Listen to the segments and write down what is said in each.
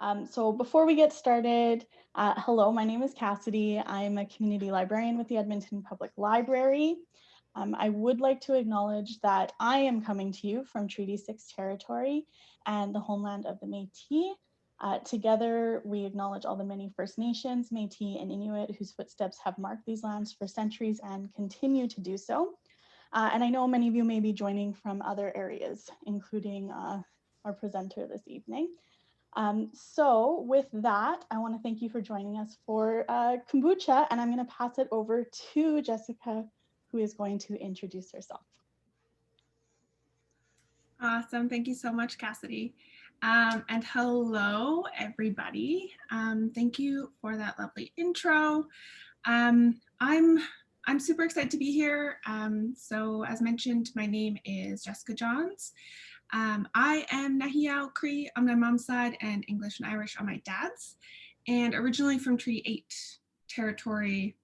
So before we get started, hello, my name is Cassidy. I'm a community librarian with the Edmonton Public Library. I would like to acknowledge that I am coming to you from Treaty 6 territory and the homeland of the Métis. Together, we acknowledge all the many First Nations, Métis, and Inuit whose footsteps have marked these lands for centuries and continue to do so. And I know many of you may be joining from other areas, including our presenter this evening. So with that, I want to thank you for joining us for kombucha, and I'm going to pass it over to Jessica, who is going to introduce herself. Awesome. Thank you so much, Cassidy. And hello, everybody. Thank you for that lovely intro. I'm super excited to be here. So as mentioned, my name is Jessica Johns. I am Nahiao Cree on my mom's side and English and Irish on my dad's, and originally from Treaty 8 territory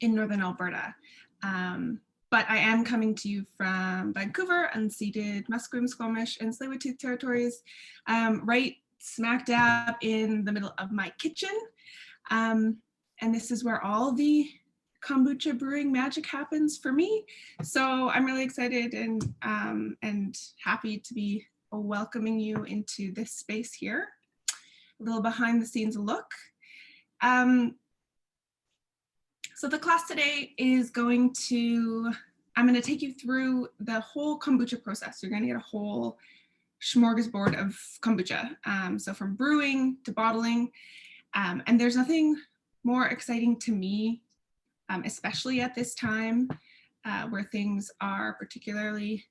in Northern Alberta. But I am coming to you from Vancouver, unceded Musqueam, Squamish, and Tsleil-Waututh territories, right smack dab in the middle of my kitchen. And this is where all the kombucha brewing magic happens for me. So I'm really excited and happy to be welcoming you into this space here. A little behind the scenes look. So the class today is I'm going to take you through the whole kombucha process. You're going to get a whole smorgasbord of kombucha. So from brewing to bottling, and there's nothing more exciting to me, especially at this time where things are particularly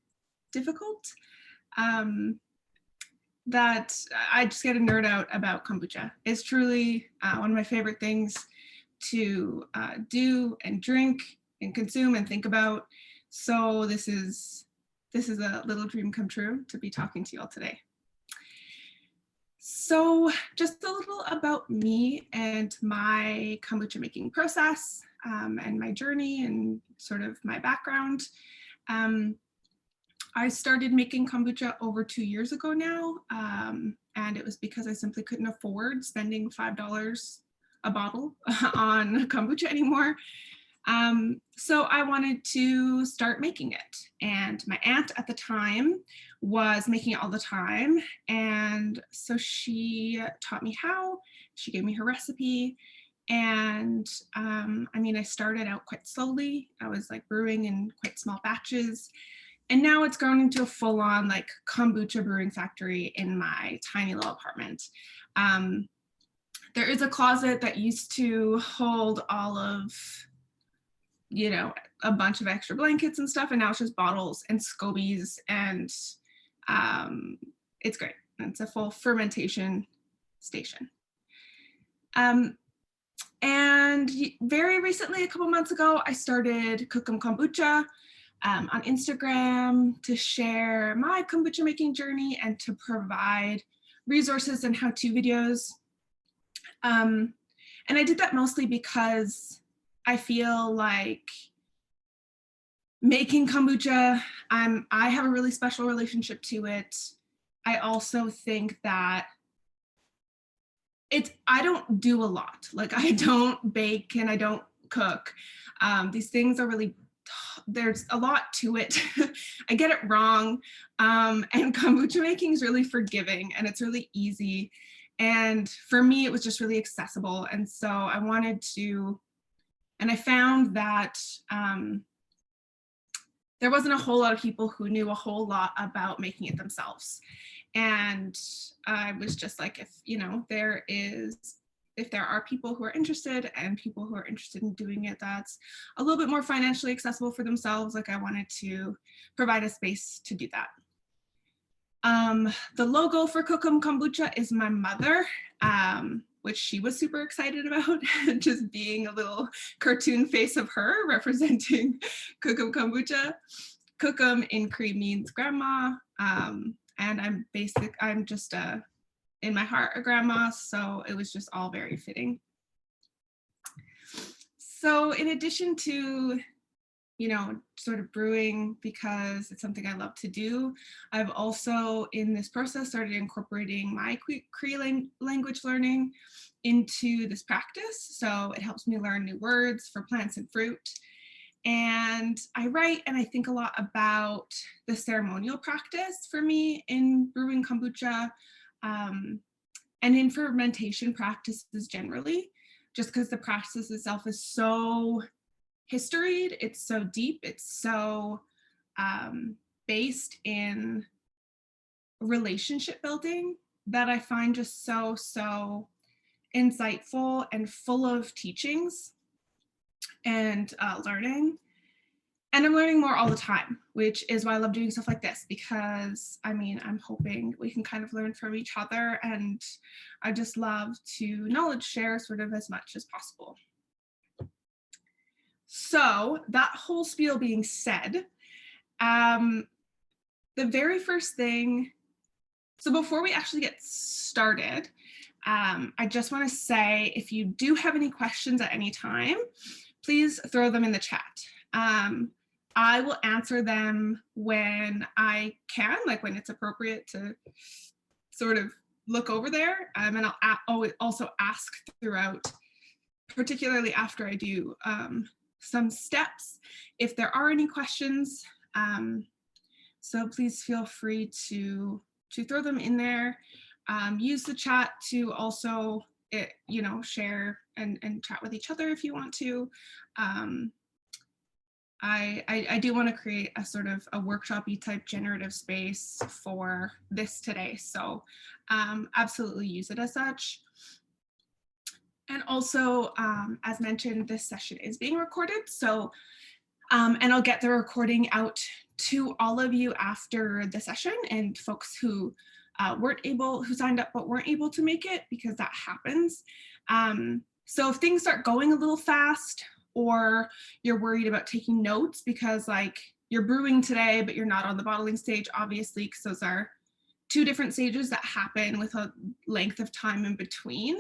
difficult, that I just get a nerd out about kombucha. It's truly one of my favorite things to do and drink and consume and think about. So this is a little dream come true to be talking to you all today. So just a little about me and my kombucha making process and my journey and sort of my background. I started making kombucha over 2 years ago now, and it was because I simply couldn't afford spending $5 a bottle on kombucha anymore. So I wanted to start making it, and my aunt at the time was making it all the time, and so she taught me how. She gave me her recipe, and I started out quite slowly. I was like brewing in quite small batches, and now it's grown into a full-on like kombucha brewing factory in my tiny little apartment. There is a closet that used to hold all of, a bunch of extra blankets and stuff, and now it's just bottles and Scobies, and it's great. It's a full fermentation station. And very recently, a couple months ago, I started Kokum kombucha on Instagram to share my kombucha making journey and to provide resources and how-to videos. And I did that mostly because I feel like making kombucha, I have a really special relationship to it. I also think that I don't do a lot. Like I don't bake and I don't cook. These things are really, there's a lot to it. I get it wrong. And kombucha making is really forgiving and it's really easy. And for me, it was just really accessible. And so I wanted to, and I found that there wasn't a whole lot of people who knew a whole lot about making it themselves. And I was just like, if there are people who are interested and people who are interested in doing it, that's a little bit more financially accessible for themselves. Like I wanted to provide a space to do that. The logo for Kokôm kombucha is my mother, which she was super excited about, just being a little cartoon face of her representing Kokôm kombucha. Kokum in Cree means grandma, and I'm just in my heart a grandma, so it was just all very fitting. So in addition to, sort of brewing because it's something I love to do. I've also, in this process, started incorporating my Cree language learning into this practice. So it helps me learn new words for plants and fruit. And I write and I think a lot about the ceremonial practice for me in brewing kombucha and in fermentation practices generally, just because the practice itself is so historied, it's so deep, it's so based in relationship building that I find just so insightful and full of teachings and learning. And I'm learning more all the time, which is why I love doing stuff like this, because I'm hoping we can kind of learn from each other, and I just love to knowledge share sort of as much as possible. So that whole spiel being said, the very first thing, so before we actually get started, I just want to say, if you do have any questions at any time, please throw them in the chat. I will answer them when I can, like when it's appropriate to sort of look over there. And I'll also ask throughout, particularly after I do some steps, if there are any questions. So please feel free to throw them in there. Use the chat to also share and chat with each other if you want to. I do want to create a sort of a workshop-y type generative space for this today, so absolutely use it as such. And also, as mentioned, this session is being recorded, so and I'll get the recording out to all of you after the session, and folks who who signed up but weren't able to make it, because that happens. So if things start going a little fast, or you're worried about taking notes because like you're brewing today but you're not on the bottling stage, obviously, because those are two different stages that happen with a length of time in between.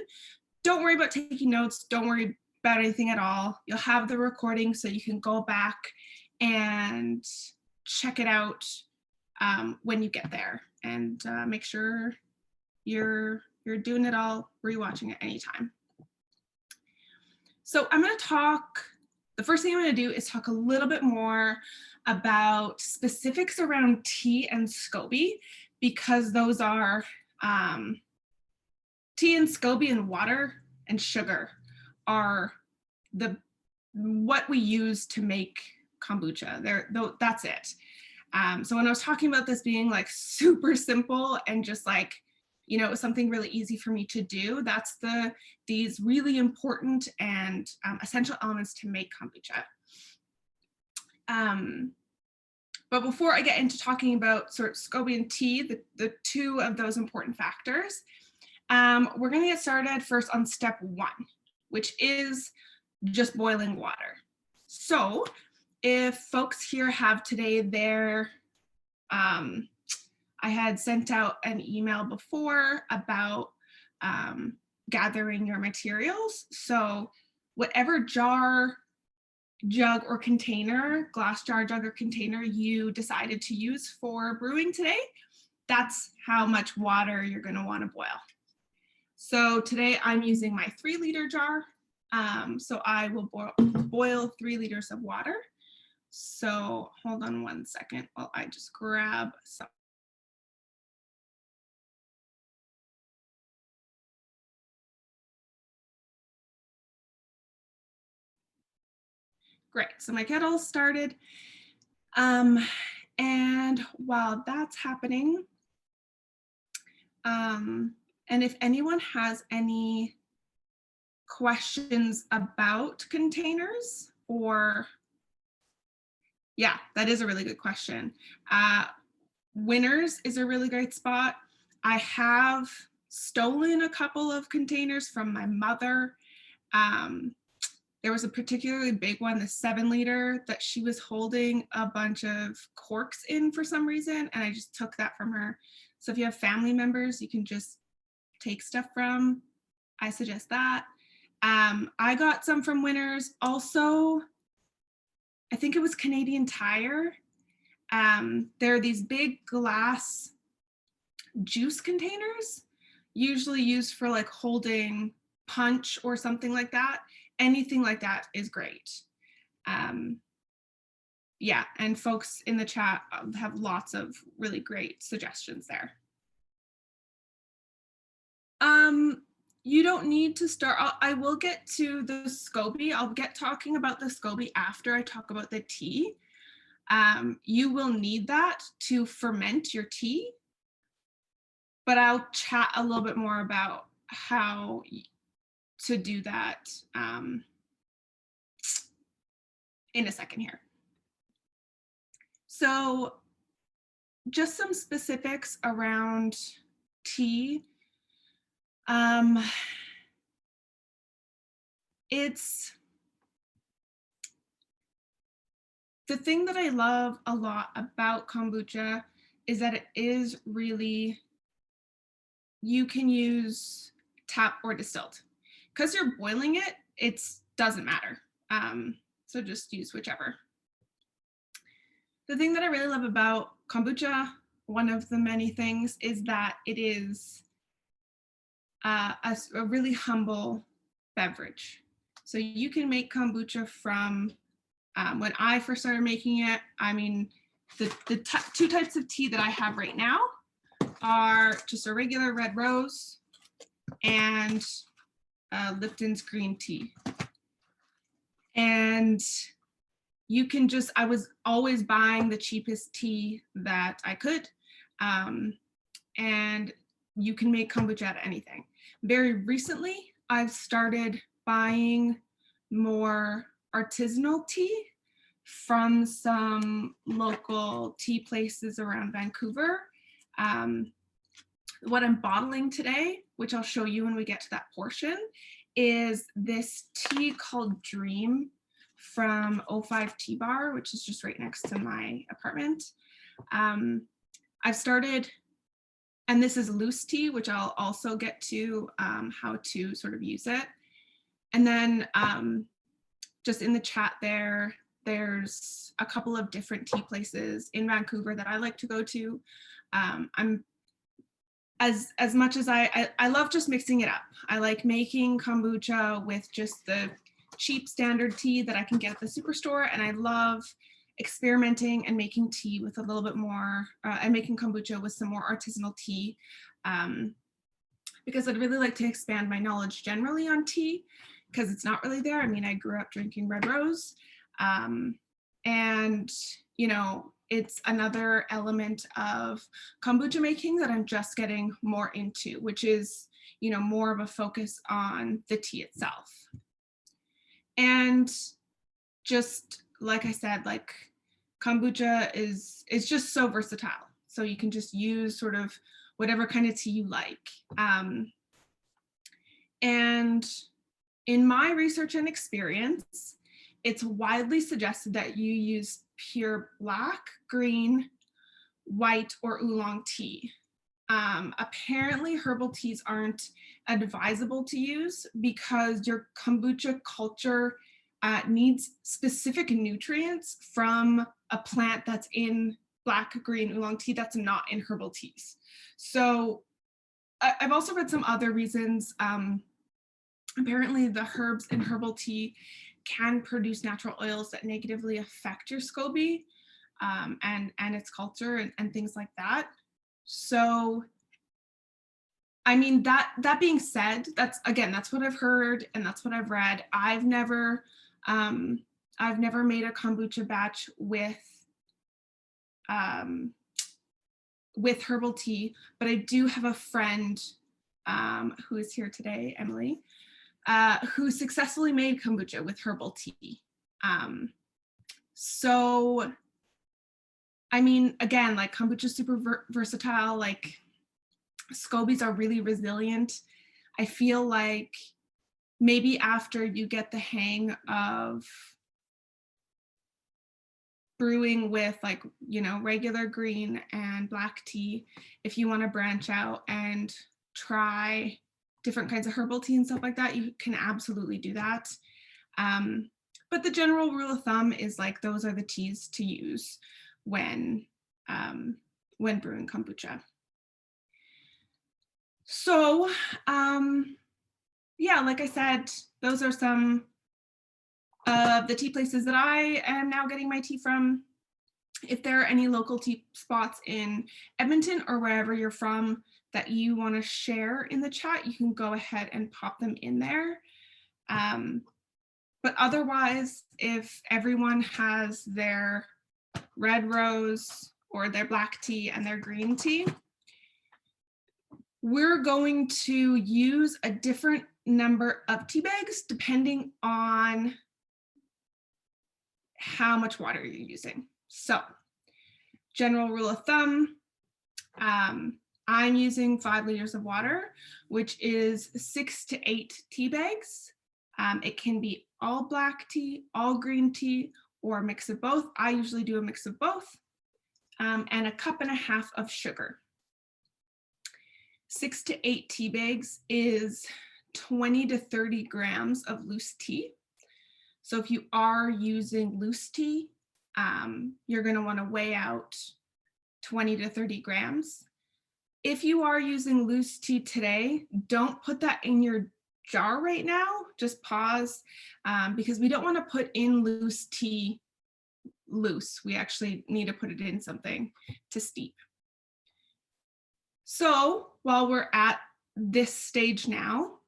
Don't worry about taking notes. Don't worry about anything at all. You'll have the recording so you can go back and check it out when you get there, and make sure you're doing it all, rewatching it anytime. So I'm going to talk, the first thing I'm going to do is talk a little bit more about specifics around tea and Scoby, because those are tea and Scoby and water and sugar are what we use to make kombucha. That's it. So when I was talking about this being like super simple and just like, something really easy for me to do, that's these really important and essential elements to make kombucha. But before I get into talking about sort of Scoby and tea, the two of those important factors, we're going to get started first on step one, which is just boiling water. So if folks here have today their I had sent out an email before about gathering your materials. So whatever jar, jug, or container, glass jar, jug, or container you decided to use for brewing today, that's how much water you're going to want to boil. So today I'm using my 3-liter jar. So I will boil 3 liters of water. So hold on one second while I just grab some. Great, so my kettle started. And while that's happening, and if anyone has any questions about containers, or, yeah, that is a really good question. Winners is a really great spot. I have stolen a couple of containers from my mother. There was a particularly big one, the 7-liter, that she was holding a bunch of corks in for some reason, and I just took that from her. So if you have family members you can just take stuff from, I suggest that. I got some from Winners. Also, I think it was Canadian Tire. There are these big glass juice containers, usually used for like holding punch or something like that. Anything like that is great. Yeah, and folks in the chat have lots of really great suggestions there. You don't need to start. I will get to the Scoby. I'll get talking about the Scoby after I talk about the tea. You will need that to ferment your tea, but I'll chat a little bit more about how to do that in a second here. So just some specifics around tea. It's the thing that I love a lot about kombucha is that it is really, you can use tap or distilled. Because you're boiling it, it doesn't matter. So just use whichever. The thing that I really love about kombucha, one of the many things, is that it is a really humble beverage. So you can make kombucha from, when I first started making it, I mean, the two types of tea that I have right now are just a regular red rose and Lipton's green tea. And you can just, I was always buying the cheapest tea that I could. And you can make kombucha out of anything. Very recently, I've started buying more artisanal tea from some local tea places around Vancouver. What I'm bottling today, which I'll show you when we get to that portion, is this tea called Dream from 05 Tea Bar, which is just right next to my apartment. I've started, and this is loose tea, which I'll also get to how to sort of use it. And then just in the chat there, there's a couple of different tea places in Vancouver that I like to go to. I'm as much as I love just mixing it up. I like making kombucha with just the cheap standard tea that I can get at the superstore, and I love experimenting and making tea with a little bit more, and making kombucha with some more artisanal tea, because I'd really like to expand my knowledge generally on tea, because it's not really there. I mean, I grew up drinking red rose, and you know, it's another element of kombucha making that I'm just getting more into, which is, you know, more of a focus on the tea itself. And just like I said, like kombucha is just so versatile. So you can just use sort of whatever kind of tea you like. And in my research and experience, it's widely suggested that you use pure black, green, white, or oolong tea. Apparently herbal teas aren't advisable to use because your kombucha culture needs specific nutrients from a plant that's in black, green, oolong tea that's not in herbal teas. So I've also read some other reasons. Apparently the herbs in herbal tea can produce natural oils that negatively affect your Scoby and its culture and things like that. So, I mean, that being said, that's what I've heard and that's what I've read. I've never made a kombucha batch with herbal tea, but I do have a friend who is here today, Emily, who successfully made kombucha with herbal tea. So, I mean, again, like kombucha is super versatile, like Scobies are really resilient. I feel like maybe after you get the hang of brewing with like, you know, regular green and black tea, if you want to branch out and try different kinds of herbal tea and stuff like that, you can absolutely do that. But the general rule of thumb is like those are the teas to use when brewing kombucha. So yeah, like I said, those are some of the tea places that I am now getting my tea from. If there are any local tea spots in Edmonton or wherever you're from that you want to share in the chat, you can go ahead and pop them in there. But otherwise, if everyone has their red rose or their black tea and their green tea, we're going to use a different number of tea bags depending on how much water you're using. So, general rule of thumb, I'm using 5 liters of water, which is 6 to 8 tea bags. It can be all black tea, all green tea, or a mix of both. I usually do a mix of both, and a cup and a half of sugar. 6 to 8 tea bags is 20 to 30 grams of loose tea. So if you are using loose tea, you're going to want to weigh out 20 to 30 grams. If you are using loose tea today, don't put that in your jar right now. Just pause, because we don't want to put in loose tea loose. We actually need to put it in something to steep. So while we're at this stage now,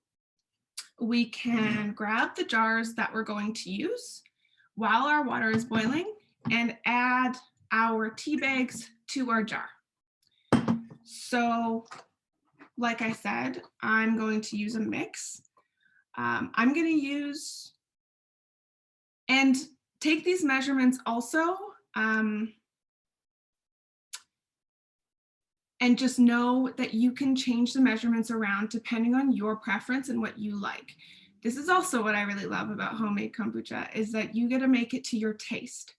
we can grab the jars that we're going to use while our water is boiling and add our tea bags to our jar. So like I said, I'm going to use a mix. I'm going to use, and take these measurements also, and just know that you can change the measurements around depending on your preference and what you like. This is also what I really love about homemade kombucha, is that you get to make it to your taste.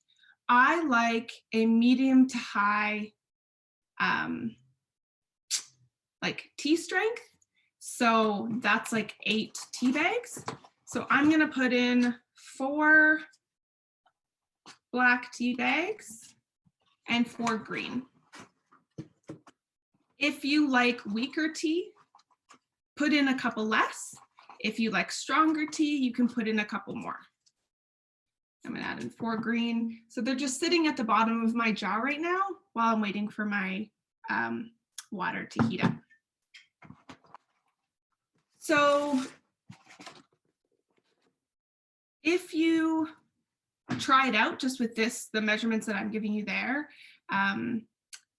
I like a medium to high like tea strength. So that's like 8 tea bags. So I'm gonna put in 4 black tea bags and 4 green. If you like weaker tea, put in a couple less. If you like stronger tea, you can put in a couple more. I'm gonna add in 4 green. So they're just sitting at the bottom of my jar right now while I'm waiting for my water to heat up. So if you try it out just with the measurements that I'm giving you there,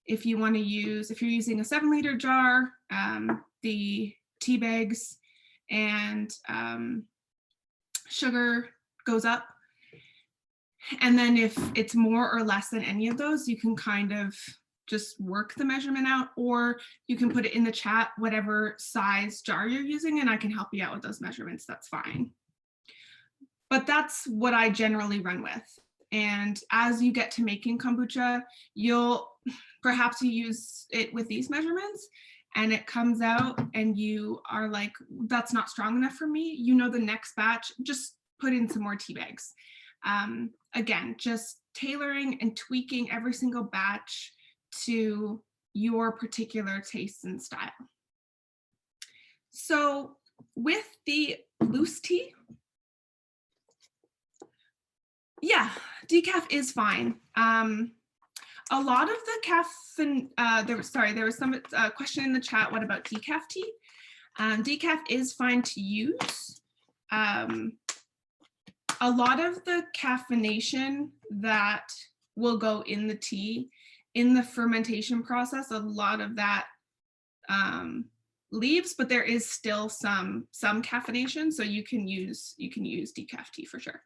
if you want to use, if you're using a 7-liter jar, the tea bags and sugar goes up. And then if it's more or less than any of those, you can kind of just work the measurement out, or you can put it in the chat, whatever size jar you're using, and I can help you out with those measurements, that's fine. But that's what I generally run with. And as you get to making kombucha, perhaps you use it with these measurements and it comes out and you are like, that's not strong enough for me. You know, the next batch, just put in some more tea bags. Again, just tailoring and tweaking every single batch to your particular taste and style. So with the loose tea, yeah, decaf is fine. A lot of the caffeine, there was some question in the chat, what about decaf tea? Decaf is fine to use. A lot of the caffeination that will go in the tea, in the fermentation process, a lot of that leaves, but there is still some caffeination, so you can use decaf tea for sure.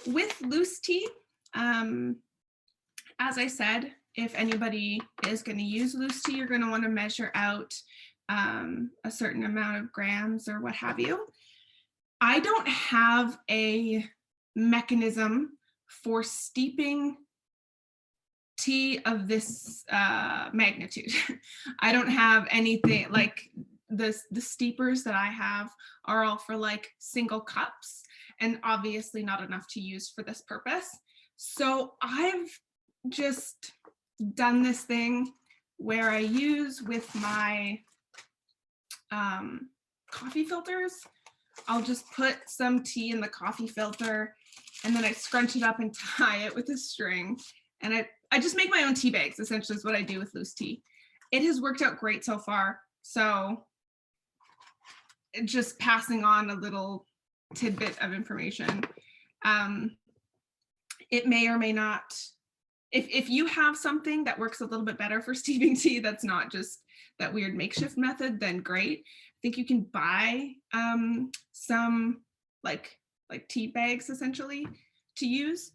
With loose tea, as I said, if anybody is going to use loose tea, you're going to want to measure out a certain amount of grams or what have you. I don't have a mechanism for steeping tea of this magnitude. I don't have anything like the steepers that I have are all for like single cups. and obviously not enough to use for this purpose. So I've just done this thing where I use with my coffee filters. I'll just put some tea in the coffee filter, and then I scrunch it up and tie it with a string. And I just make my own tea bags, essentially is what I do with loose tea. It has worked out great so far. So just passing on a little tidbit of information. It may or may not, if you have something that works a little bit better for steeping tea, that's not just that weird makeshift method, then great. I think you can buy some like tea bags essentially to use.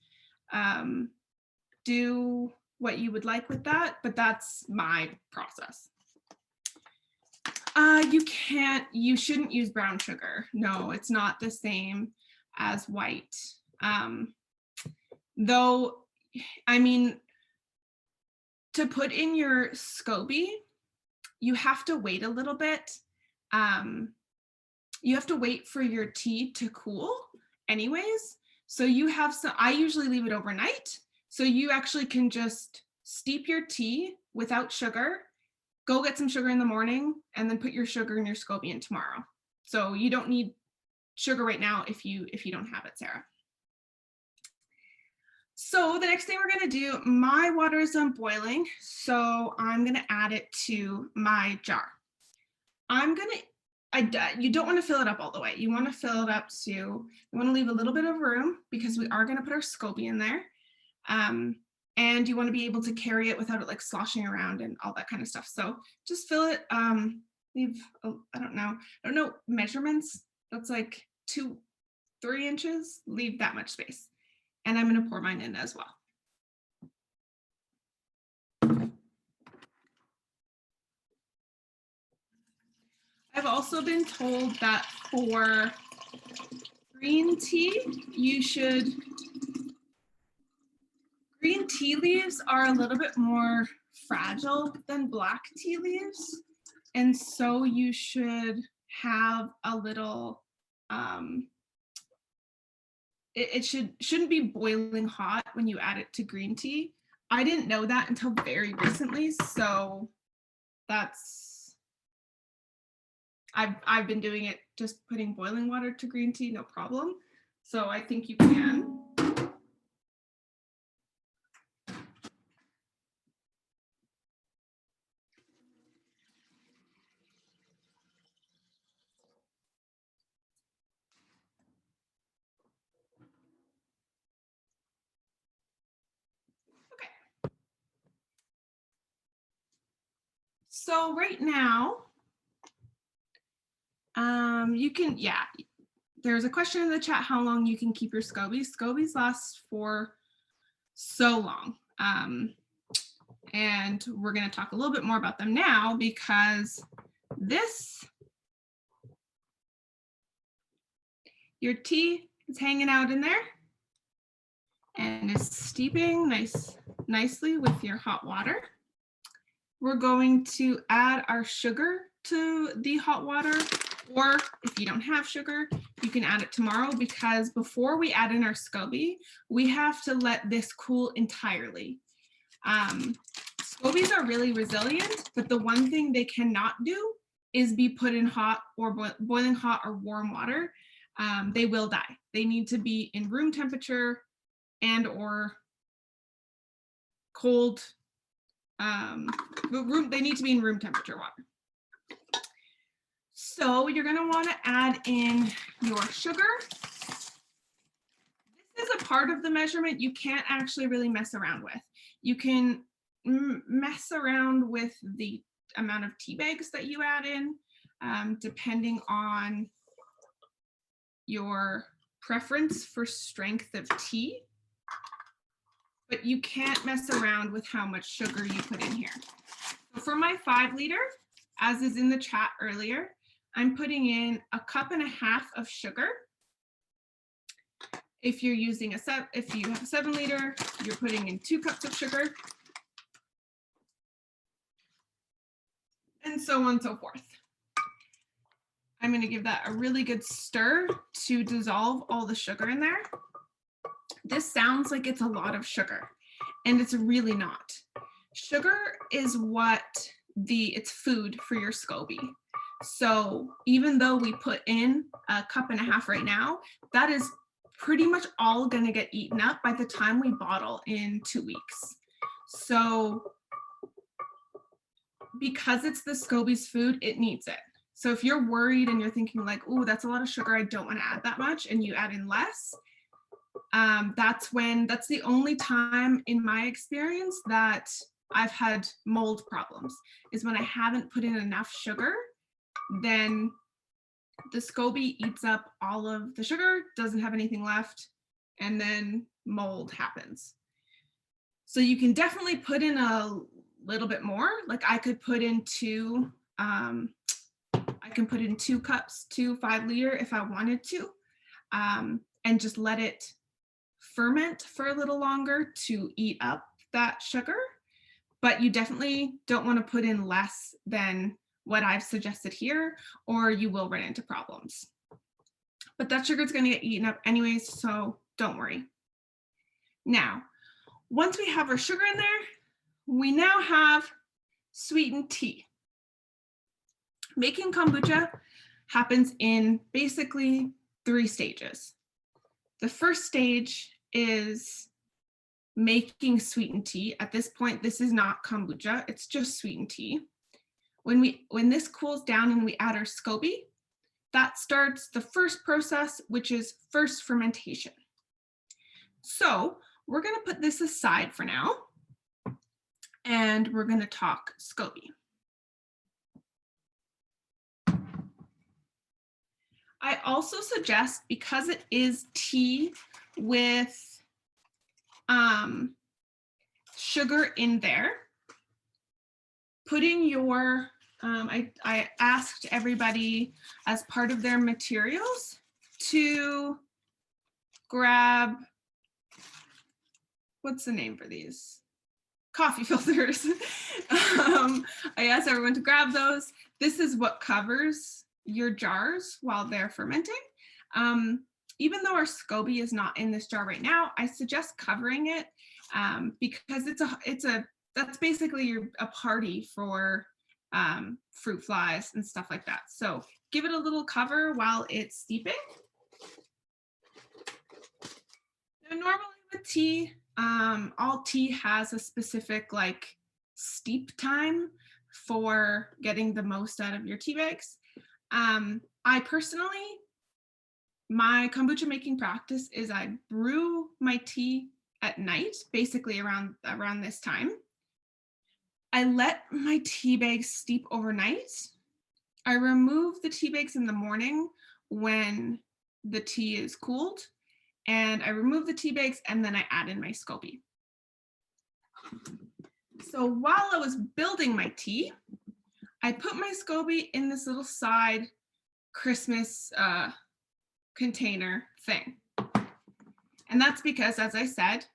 Do what you would like with that, but that's my process. You shouldn't use brown sugar. No, it's not the same as white. Though, I mean, to put in your Scoby, you have to wait a little bit. You have to wait for your tea to cool anyways. So you have some, I usually leave it overnight. So you actually can just steep your tea without sugar, go get some sugar in the morning, and then put your sugar in your Scoby in tomorrow. So you don't need sugar right now if you don't have it, Sarah. So the next thing we're gonna do, my water is done boiling, so I'm gonna add it to my jar. You don't wanna fill it up all the way. You wanna fill it up to, you wanna leave a little bit of room because we are gonna put our Scoby in there. And you wanna be able to carry it without it like sloshing around and all that kind of stuff. So just fill it, leave, I don't know measurements. That's like 2-3 inches, leave that much space. And I'm gonna pour mine in as well. I've also been told that for green tea, green tea leaves are a little bit more fragile than black tea leaves. And so you should have a little, it shouldn't be boiling hot when you add it to green tea. I didn't know that until very recently, so I've been doing it just putting boiling water to green tea, no problem. So I think you can. So right now, you can, there's a question in the chat how long you can keep your Scobies. Scobies last for so long. And we're going to talk a little bit more about them now because your tea is hanging out in there and is steeping nicely with your hot water. We're going to add our sugar to the hot water, or if you don't have sugar, you can add it tomorrow because before we add in our Scoby, we have to let this cool entirely. Scobies are really resilient, but the one thing they cannot do is be put in hot or boiling hot or warm water. They will die. They need to be in room temperature and or cold. They need to be in room temperature water. So you're going to want to add in your sugar. This is a part of the measurement you can't actually really mess around with. You can mess around with the amount of tea bags that you add in, depending on your preference for strength of tea. But you can't mess around with how much sugar you put in here. So for my 5 liter, as is in the chat earlier, I'm putting in 1.5 cups of sugar. If you're using if you have a 7 liter, you're putting in 2 cups of sugar. And so on and so forth. I'm going to give that a really good stir to dissolve all the sugar in there. This sounds like it's a lot of sugar, and it's really not. Sugar is it's food for your Scoby. So even though we put in 1.5 cups right now, that is pretty much all going to get eaten up by the time we bottle in 2 weeks. So because it's the Scoby's food, it needs it. So if you're worried and you're thinking like, oh, that's a lot of sugar, I don't want to add that much, and you add in less, that's the only time in my experience that I've had mold problems, is when I haven't put in enough sugar. Then the Scoby eats up all of the sugar, doesn't have anything left, and then mold happens. So you can definitely put in a little bit more. Like I could put in 2 cups to 5 liter if I wanted to, and just let it ferment for a little longer to eat up that sugar. But you definitely don't want to put in less than what I've suggested here, or you will run into problems. But that sugar is going to get eaten up anyways, so don't worry. Now, once we have our sugar in there, we now have sweetened tea. Making kombucha happens in basically 3 stages. The first stage is making sweetened tea. At this point, this is not kombucha, it's just sweetened tea. When this cools down and we add our Scoby, that starts the first process, which is first fermentation. So we're going to put this aside for now, and we're going to talk Scoby. I also suggest, because it is tea with sugar in there, putting your, I asked everybody as part of their materials to grab, what's the name for these? Coffee filters. I asked everyone to grab those. This is what covers your jars while they're fermenting. Even though our Scoby is not in this jar right now, I suggest covering it because that's basically a party for fruit flies and stuff like that. So give it a little cover while it's steeping. Now, normally with tea, all tea has a specific like steep time for getting the most out of your tea bags. I personally, my kombucha making practice is I brew my tea at night, basically around this time. I let my tea bags steep overnight. I remove the tea bags in the morning when the tea is cooled, and I remove the tea bags and then I add in my Scoby. So while I was building my tea, I put my Scoby in this little side Christmas container thing. And that's because, as I said,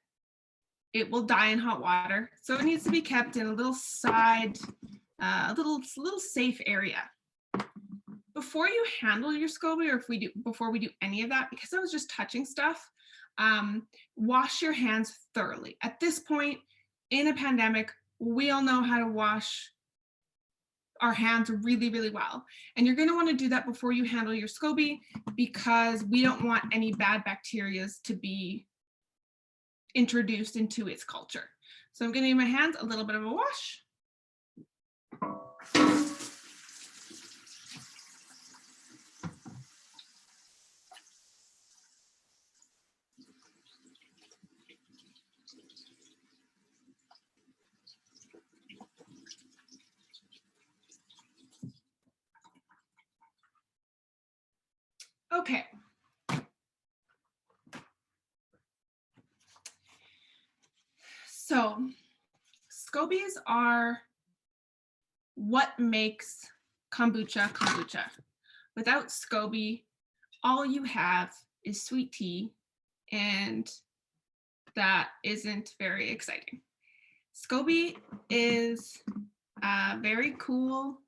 it will die in hot water. So it needs to be kept in a little side, a little safe area. Before you handle your Scoby, or before we do any of that, because I was just touching stuff, wash your hands thoroughly. At this point in a pandemic, we all know how to wash our hands really, really well. And you're going to want to do that before you handle your Scoby, because we don't want any bad bacteria to be introduced into its culture. So I'm going to give my hands a little bit of a wash. Okay. So Scobies are what makes kombucha kombucha. Without Scoby, all you have is sweet tea, and that isn't very exciting. Scoby is very cool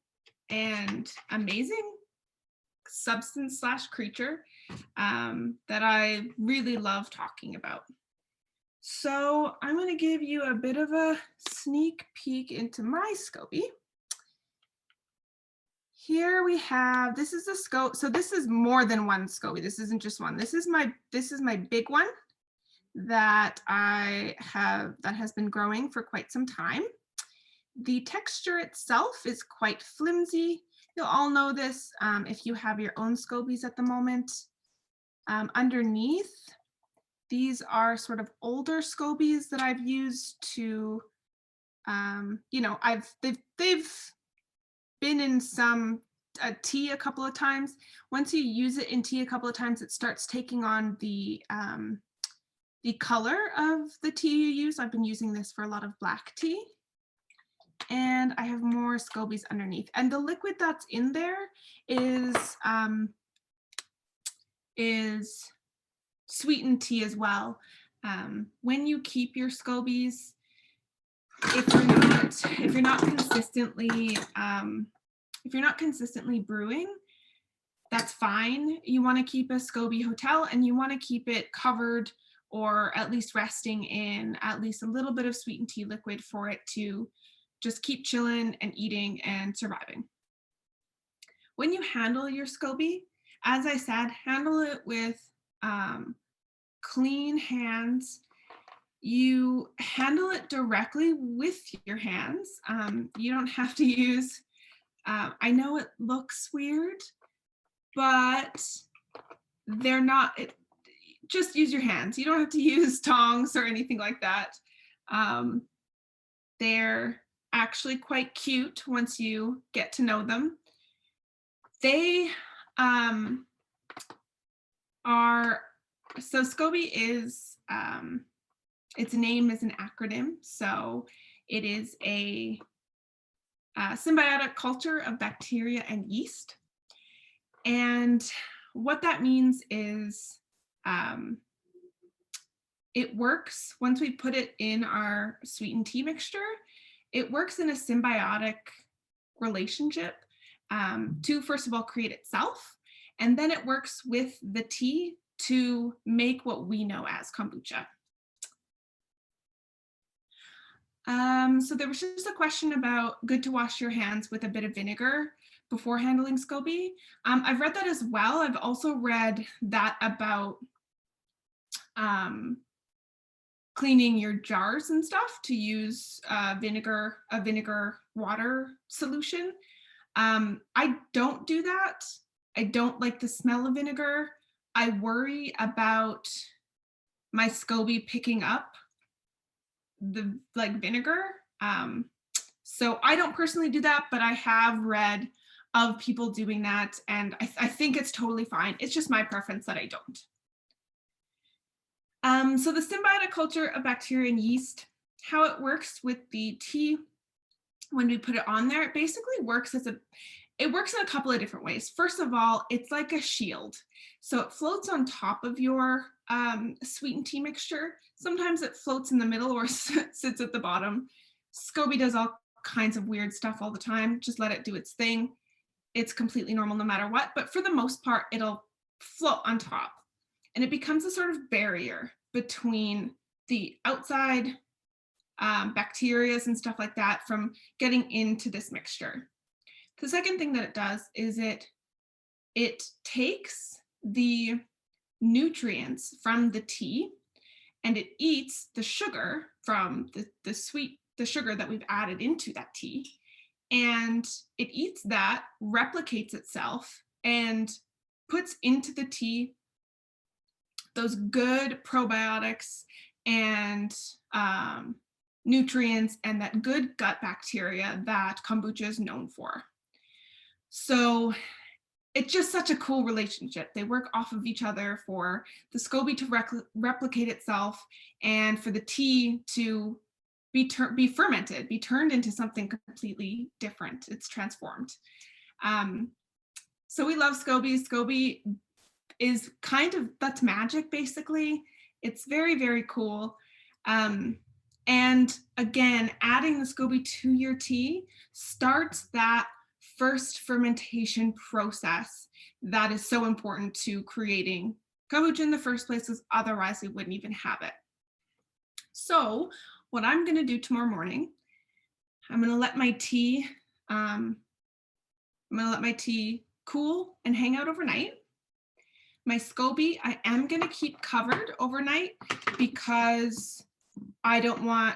and amazing substance slash creature that I really love talking about. So I'm going to give you a bit of a sneak peek into my Scoby. Here we have, this is a Scoby. So this is more than one Scoby. This isn't just one. This is my big one that has been growing for quite some time. The texture itself is quite flimsy. You'll all know this if you have your own Scobies at the moment. Underneath, these are sort of older Scobies that I've used to, they've been in some tea a couple of times. Once you use it in tea a couple of times, it starts taking on the color of the tea you use. I've been using this for a lot of black tea. And I have more Scobies underneath. And the liquid that's in there is sweetened tea as well. When you keep your Scobies, if you're not consistently brewing, that's fine. You want to keep a Scoby hotel and you want to keep it covered or at least resting in at least a little bit of sweetened tea liquid for it to just keep chilling and eating and surviving. When you handle your Scoby, as I said, handle it with clean hands. You handle it directly with your hands. You don't have to use, I know it looks weird, but they're not, just use your hands. You don't have to use tongs or anything like that. They're actually quite cute once you get to know them. They so Scoby is, its name is an acronym. So it is a symbiotic culture of bacteria and yeast. And what that means is it works, once we put it in our sweetened tea mixture, it works in a symbiotic relationship to, first of all, create itself. And then it works with the tea to make what we know as kombucha. So there was just a question about good to wash your hands with a bit of vinegar before handling Scoby. I've read that as well. I've also read that about cleaning your jars and stuff to use a vinegar water solution. I don't do that. I don't like the smell of vinegar. I worry about my Scoby picking up the vinegar. So I don't personally do that, but I have read of people doing that, and I think it's totally fine. It's just my preference that I don't. So the symbiotic culture of bacteria and yeast, how it works with the tea when we put it on there, it basically works it works in a couple of different ways. First of all, it's like a shield. So it floats on top of your sweetened tea mixture. Sometimes it floats in the middle or sits at the bottom. Scoby does all kinds of weird stuff all the time. Just let it do its thing. It's completely normal no matter what, but for the most part, it'll float on top. And it becomes a sort of barrier between the outside bacteria and stuff like that from getting into this mixture. The second thing that it does is it takes the nutrients from the tea and it eats the sugar from the sugar that we've added into that tea, and it eats that, replicates itself, and puts into the tea those good probiotics and nutrients and that good gut bacteria that kombucha is known for. So it's just such a cool relationship. They work off of each other for the Scoby to replicate itself and for the tea to be fermented, be turned into something completely different. It's transformed. So we love Scoby. Scoby is that's magic, basically. It's very, very cool. And again, adding the Scoby to your tea starts that first fermentation process that is so important to creating kombucha in the first place, because otherwise we wouldn't even have it. So what I'm going to do tomorrow morning, I'm going to let my tea cool and hang out overnight. My Scoby, I am going to keep covered overnight because I don't want,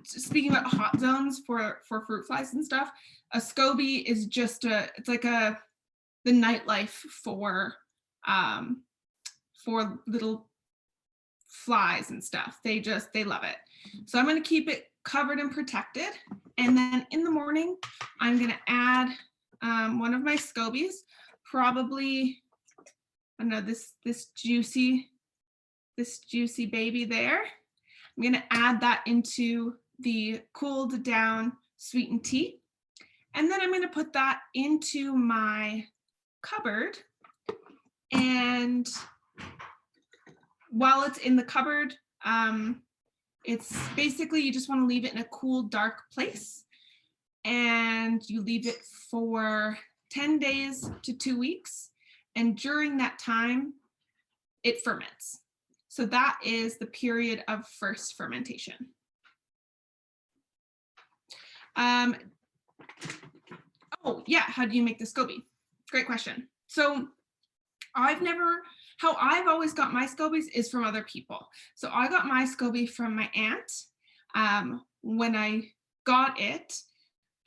speaking about hot zones for fruit flies and stuff, a Scoby is just it's like the nightlife for little flies and stuff. They love it. So I'm going to keep it covered and protected. And then in the morning, I'm going to add one of my Scobies, probably, I don't know, this juicy baby there. I'm going to add that into the cooled down sweetened tea. And then I'm going to put that into my cupboard. And while it's in the cupboard, it's basically, you just want to leave it in a cool, dark place. And you leave it for 10 days to 2 weeks. And during that time, it ferments. So that is the period of first fermentation. Oh yeah, how do you make the Scoby? Great question. So how I've always got my Scobies is from other people. So I got my Scoby from my aunt. When I got it,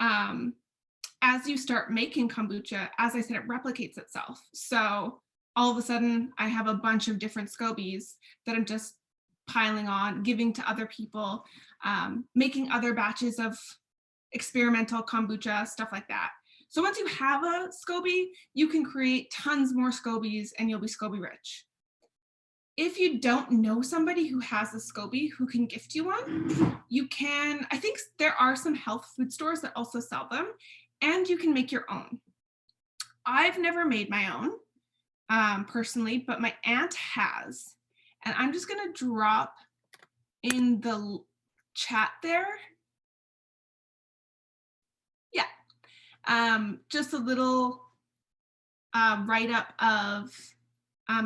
as you start making kombucha, as I said, it replicates itself. So all of a sudden I have a bunch of different Scobies that I'm just piling on, giving to other people, making other batches of experimental kombucha, stuff like that. So once you have a Scoby, you can create tons more Scobies and you'll be Scoby rich. If you don't know somebody who has a Scoby who can gift you one, you can, I think there are some health food stores that also sell them, and you can make your own. I've never made my own personally, but my aunt has. And I'm just gonna drop in the chat there. Yeah, just a little write-up of,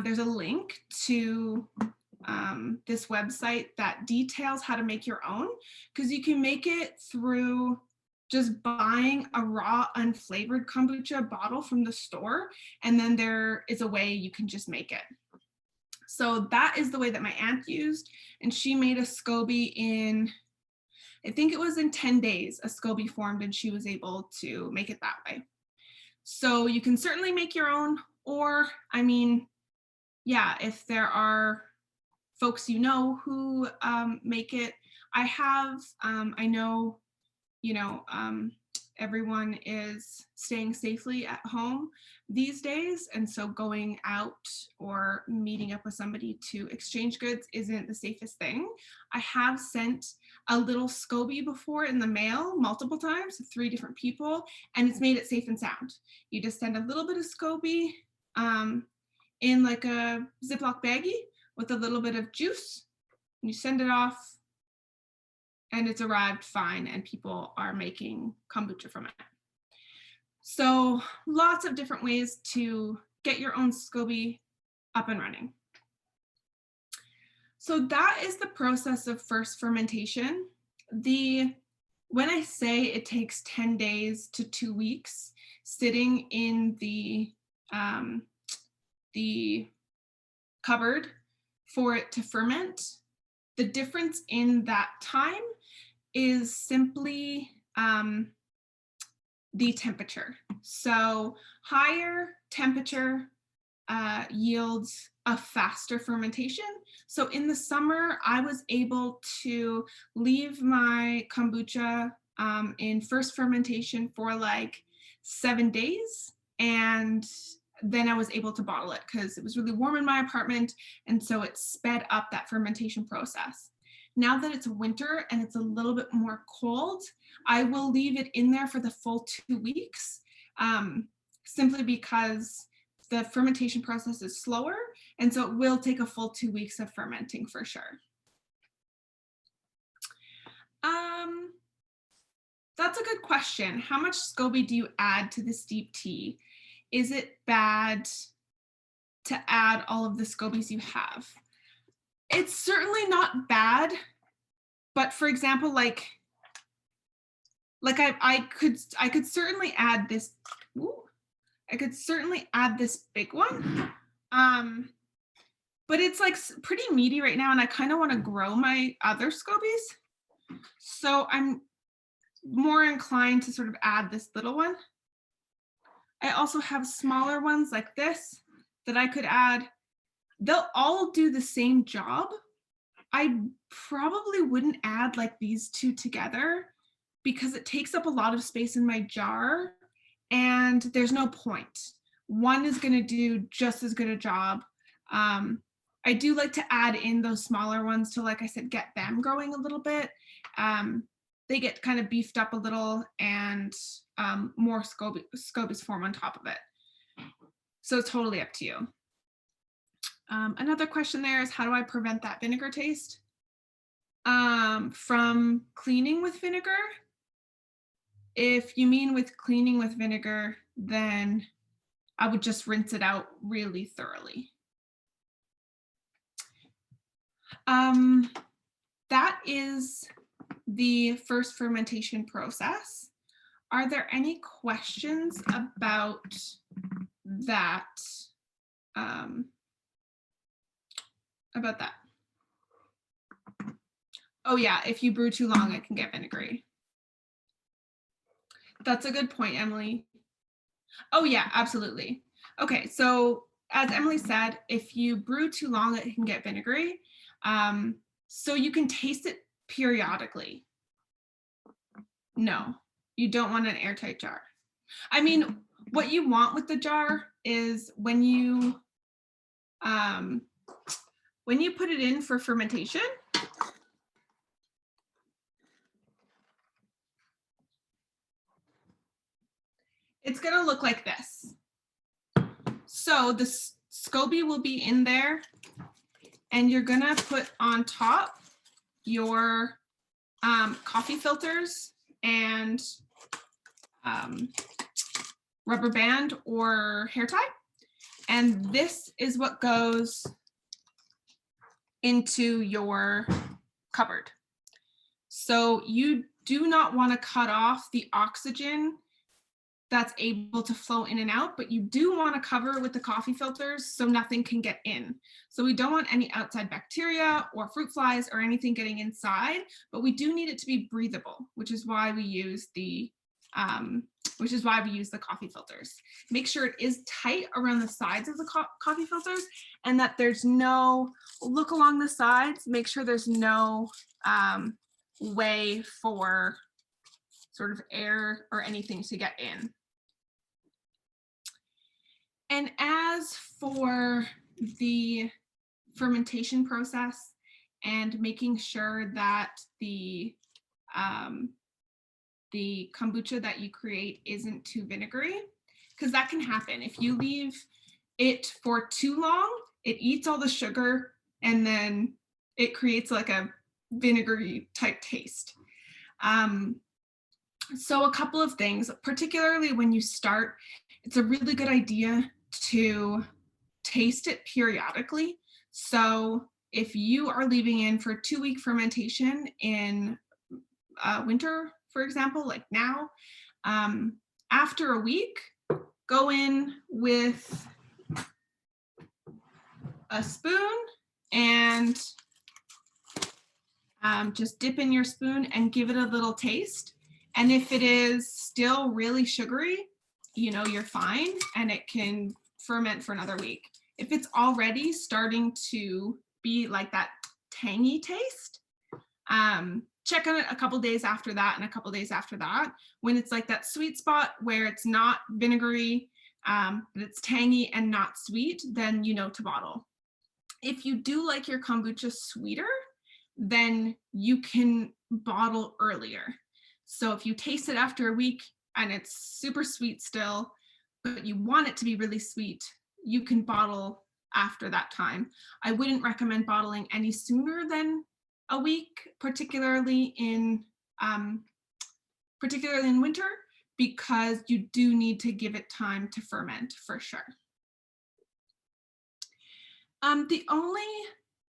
there's a link to this website that details how to make your own, because you can make it through just buying a raw unflavored kombucha bottle from the store, and then there is a way you can just make it. So that is the way that my aunt used, and she made a Scoby in, I think it was in 10 days, a Scoby formed, and she was able to make it that way. So you can certainly make your own, or, I mean, yeah, if there are folks you know who make it, I know, you know, everyone is staying safely at home these days, and so going out or meeting up with somebody to exchange goods isn't the safest thing. I have sent a little Scoby before in the mail multiple times to 3 different people, and it's made it safe and sound. You just send a little bit of Scoby in like a Ziploc baggie with a little bit of juice, and you send it off, and it's arrived fine, and people are making kombucha from it. So lots of different ways to get your own Scoby up and running. So that is the process of first fermentation. When I say it takes 10 days to 2 weeks sitting in the cupboard for it to ferment, the difference in that time is simply the temperature. So higher temperature yields a faster fermentation. So in the summer, I was able to leave my kombucha in first fermentation for like 7 days, and then I was able to bottle it because it was really warm in my apartment, and so it sped up that fermentation process. Now that it's winter and it's a little bit more cold, I will leave it in there for the full 2 weeks, simply because the fermentation process is slower, and so it will take a full 2 weeks of fermenting for sure. That's a good question. How much Scoby do you add to the steep tea? Is it bad to add all of the Scobies you have? It's certainly not bad, but for example, like I could certainly add this. Ooh, I could certainly add this big one, but it's like pretty meaty right now, and I kind of want to grow my other Scobies, so I'm more inclined to sort of add this little one. I also have smaller ones like this that I could add. They'll all do the same job. I probably wouldn't add like these two together because it takes up a lot of space in my jar and there's no point. One is going to do just as good a job. I do like to add in those smaller ones to, like I said, get them growing a little bit. They get kind of beefed up a little and more Scobies form on top of it. So it's totally up to you. Another question there is, how do I prevent that vinegar taste? From cleaning with vinegar. If you mean with cleaning with vinegar, then I would just rinse it out really thoroughly. That is the first fermentation process. Are there any questions about that? Oh yeah, if you brew too long, it can get vinegary. That's a good point, Emily. Oh yeah, absolutely. Okay, so as Emily said, if you brew too long, it can get vinegary. So you can taste it periodically. No, you don't want an airtight jar. I mean, what you want with the jar is when you put it in for fermentation, it's gonna look like this. So the Scoby will be in there and you're gonna put on top your coffee filters and rubber band or hair tie. And this is what goes into your cupboard. So you do not want to cut off the oxygen that's able to flow in and out, but you do want to cover with the coffee filters so nothing can get in. So we don't want any outside bacteria or fruit flies or anything getting inside, but we do need it to be breathable, which is why we use the coffee filters. Make sure it is tight around the sides of the coffee filters and that there's no, look along the sides, make sure there's no way for sort of air or anything to get in. And as for the fermentation process and making sure that the kombucha that you create isn't too vinegary, because that can happen. If you leave it for too long, it eats all the sugar and then it creates like a vinegary type taste. So a couple of things, particularly when you start, it's a really good idea to taste it periodically. So if you are leaving in for a 2-week fermentation in winter, for example, like now, after a week, go in with a spoon and just dip in your spoon and give it a little taste. And if it is still really sugary, you know, you're fine and it can ferment for another week. If it's already starting to be like that tangy taste, check on it a couple days after that and a couple days after that. When it's like that sweet spot where it's not vinegary, but it's tangy and not sweet, then you know to bottle. If you do like your kombucha sweeter, then you can bottle earlier. So if you taste it after a week and it's super sweet still, but you want it to be really sweet, you can bottle after that time. I wouldn't recommend bottling any sooner than a week, particularly in particularly in winter, because you do need to give it time to ferment for sure. The only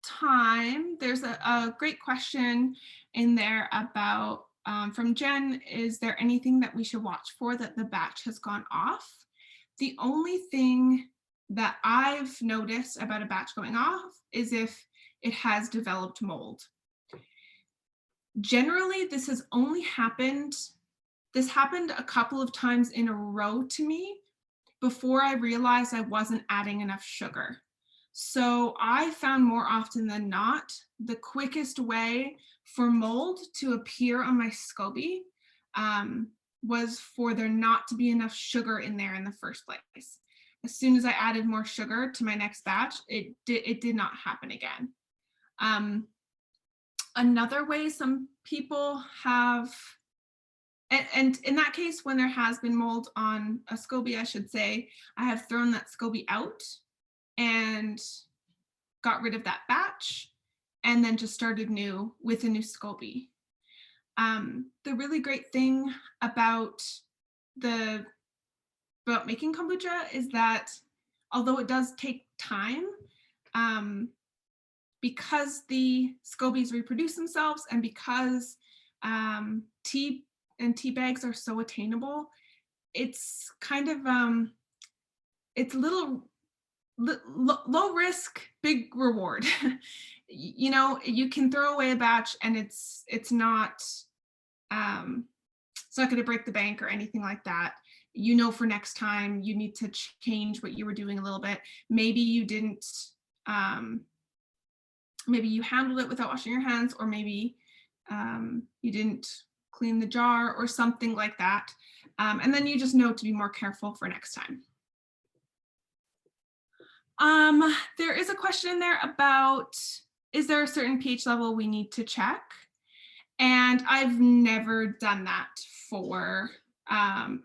time, there's a great question in there about, from Jen, is there anything that we should watch for that the batch has gone off? The only thing that I've noticed about a batch going off is if it has developed mold. Generally, this happened a couple of times in a row to me before I realized I wasn't adding enough sugar. So I found more often than not, the quickest way for mold to appear on my Scoby was for there not to be enough sugar in there in the first place. As soon as I added more sugar to my next batch, it did not happen again. Another way some people have, and in that case, when there has been mold on a Scoby, I should say, I have thrown that Scoby out and got rid of that batch and then just started new with a new Scoby. The really great thing about making kombucha is that although it does take time, because the Scobies reproduce themselves and because tea and tea bags are so attainable, it's kind of it's a little low risk, big reward. You know, you can throw away a batch and it's not going to break the bank or anything like that. You know, for next time you need to change what you were doing a little bit. Maybe you didn't maybe you handled it without washing your hands, or maybe you didn't clean the jar or something like that. And then you just know to be more careful for next time. There is a question there about, is there a certain pH level we need to check? And I've never done that for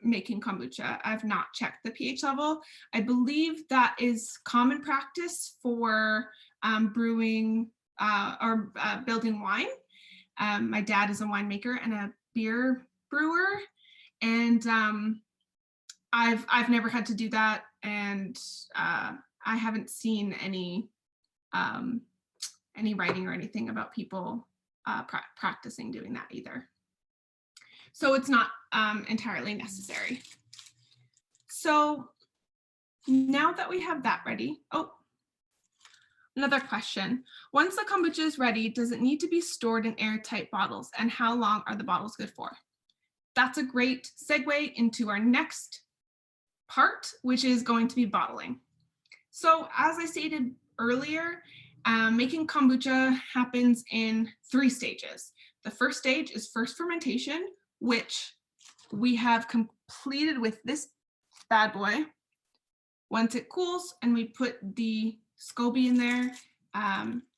making kombucha. I've not checked the pH level. I believe that is common practice for brewing or building wine. My dad is a winemaker and a beer brewer, and I've never had to do that, and I haven't seen any writing or anything about people practicing doing that either. So it's not entirely necessary. So now that we have that ready, another question. Once the kombucha is ready, does it need to be stored in airtight bottles, and how long are the bottles good for? That's a great segue into our next part, which is going to be bottling. So as I stated earlier, making kombucha happens in 3 stages. The first stage is first fermentation, which we have completed with this bad boy. Once it cools and we put the Scoby in there,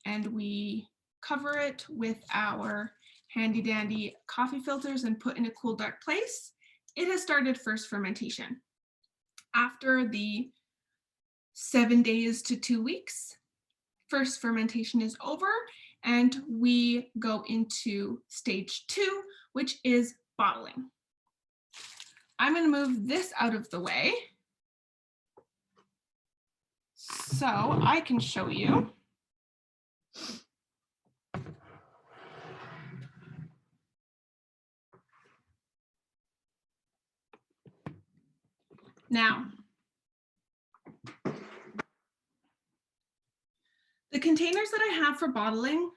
and we cover it with our handy dandy coffee filters and put in a cool, dark place, it has started first fermentation. After the 7 days to 2 weeks, first fermentation is over and we go into stage 2, which is bottling. I'm going to move this out of the way so I can show you. Now, the containers that I have for bottling,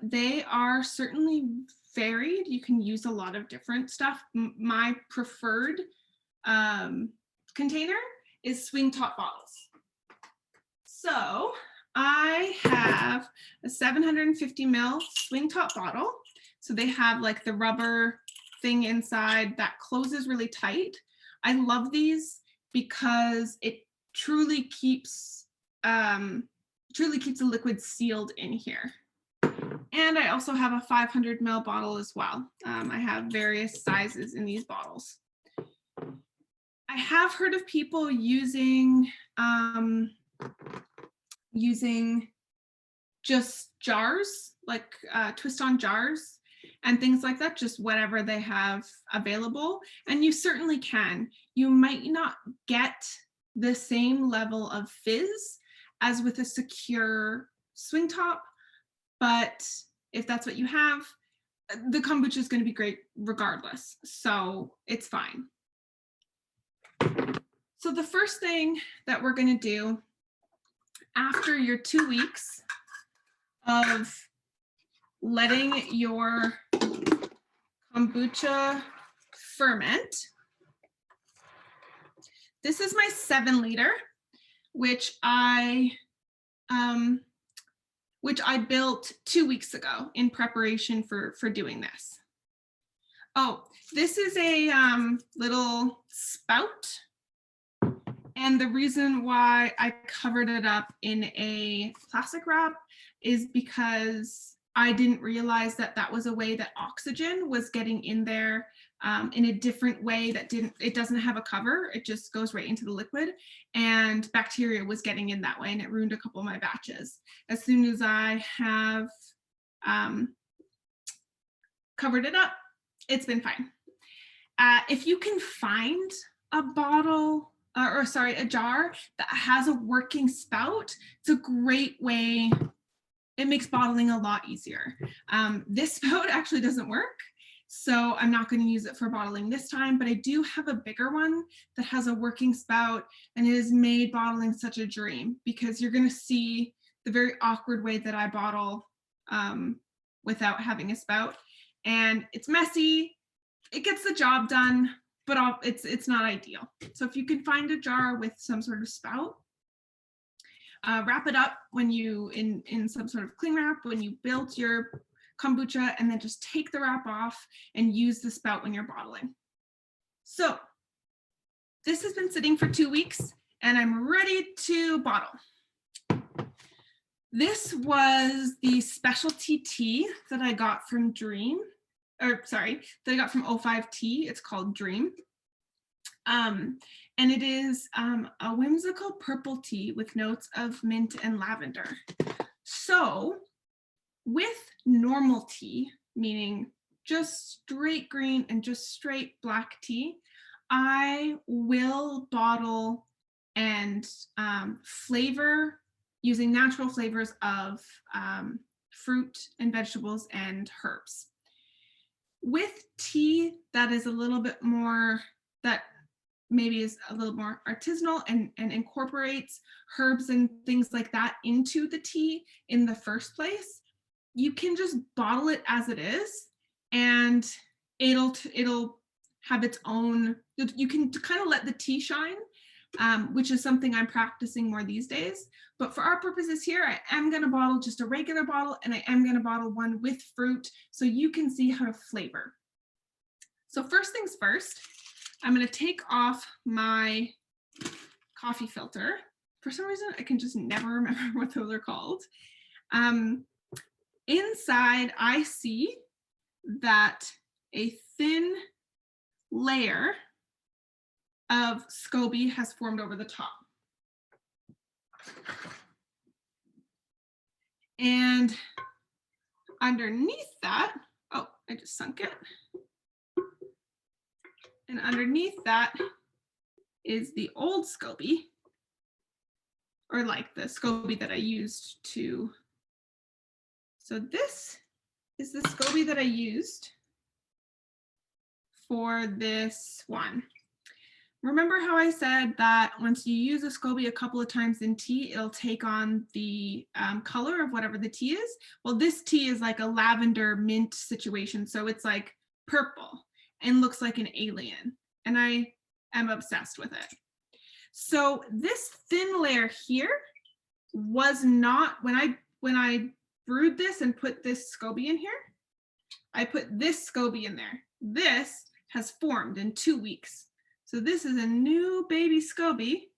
they are certainly varied. You can use a lot of different stuff. My preferred container is swing top bottles. So I have a 750 ml swing top bottle. So they have like the rubber thing inside that closes really tight. I love these because it truly keeps the liquid sealed in here. And I also have a 500 ml bottle as well. I have various sizes in these bottles. I have heard of people using just jars, like twist-on jars, and things like that, just whatever they have available. And you certainly can. You might not get the same level of fizz as with a secure swing top, but if that's what you have, the kombucha is going to be great regardless, so it's fine. So the first thing that we're going to do after your 2 weeks of letting your kombucha ferment, this is my 7 liter, which I built 2 weeks ago in preparation for doing this. Oh, this is a little spout. And the reason why I covered it up in a plastic wrap is because I didn't realize that that was a way that oxygen was getting in there in a different way that it doesn't have a cover. It just goes right into the liquid, and bacteria was getting in that way, and it ruined a couple of my batches. As soon as I have covered it up, it's been fine. If you can find a bottle, a jar that has a working spout, it's a great way. It makes bottling a lot easier. This spout actually doesn't work, so I'm not going to use it for bottling this time, but I do have a bigger one that has a working spout, and it has made bottling such a dream, because you're going to see the very awkward way that I bottle without having a spout, and it's messy. It gets the job done, but it's not ideal. So if you can find a jar with some sort of spout, wrap it up when you in some sort of cling wrap when you built your kombucha, and then just take the wrap off and use the spout when you're bottling. So this has been sitting for 2 weeks, and I'm ready to bottle. This was the specialty tea that I got from that I got from 05 Tea. It's called Dream. And it is a whimsical purple tea with notes of mint and lavender. So with normal tea, meaning just straight green and just straight black tea, I will bottle and flavor using natural flavors of fruit and vegetables and herbs. With tea that is a little bit more, that maybe is a little more artisanal and incorporates herbs and things like that into the tea in the first place, you can just bottle it as it is, and it'll have its own, you can kind of let the tea shine, which is something I'm practicing more these days. But for our purposes here, I am going to bottle just a regular bottle, and I am going to bottle one with fruit so you can see how to flavor. So first things first, I'm going to take off my coffee filter. For some reason, I can just never remember what those are called. Inside, I see that a thin layer of Scoby has formed over the top. And underneath that, oh, I just sunk it. And underneath that is the old Scoby, or like the Scoby that I used to. So this is the Scoby that I used for this one. Remember how I said that once you use a Scoby a couple of times in tea, it'll take on the color of whatever the tea is? Well, this tea is like a lavender mint situation. So it's like purple and looks like an alien. And I am obsessed with it. So this thin layer here was not, when I brewed this and put this Scoby in here, I put this Scoby in there. This has formed in 2 weeks. So this is a new baby Scoby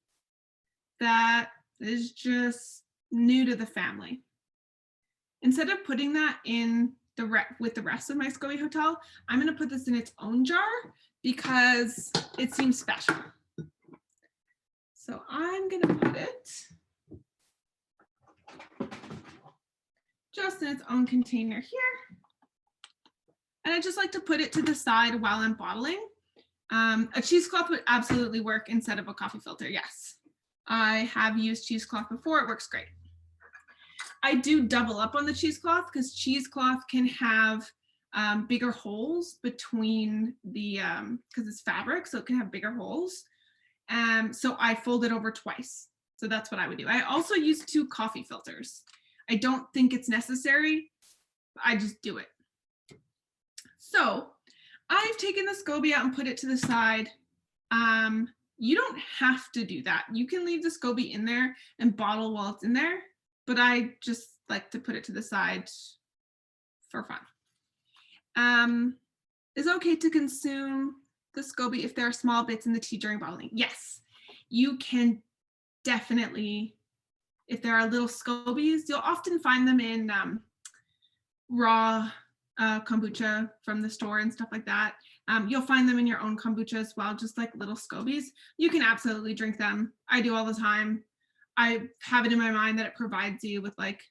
that is just new to the family. Instead of putting that in with the rest of my Scoby Hotel, I'm going to put this in its own jar because it seems special. So I'm going to put it just in its own container here. And I just like to put it to the side while I'm bottling. A cheesecloth would absolutely work instead of a coffee filter, yes. I have used cheesecloth before, it works great. I do double up on the cheesecloth because cheesecloth can have bigger holes between the, because it's fabric, so it can have bigger holes. So I fold it over twice. So that's what I would do. I also use 2 coffee filters. I don't think it's necessary. I just do it. So I've taken the Scoby out and put it to the side. You don't have to do that. You can leave the Scoby in there and bottle while it's in there, but I just like to put it to the side for fun. Is it okay to consume the Scoby if there are small bits in the tea during bottling? Yes, you can definitely. If there are little Scobies, you'll often find them in raw kombucha from the store and stuff like that. You'll find them in your own kombucha as well, just like little Scobies. You can absolutely drink them. I do all the time. I have it in my mind that it provides you with like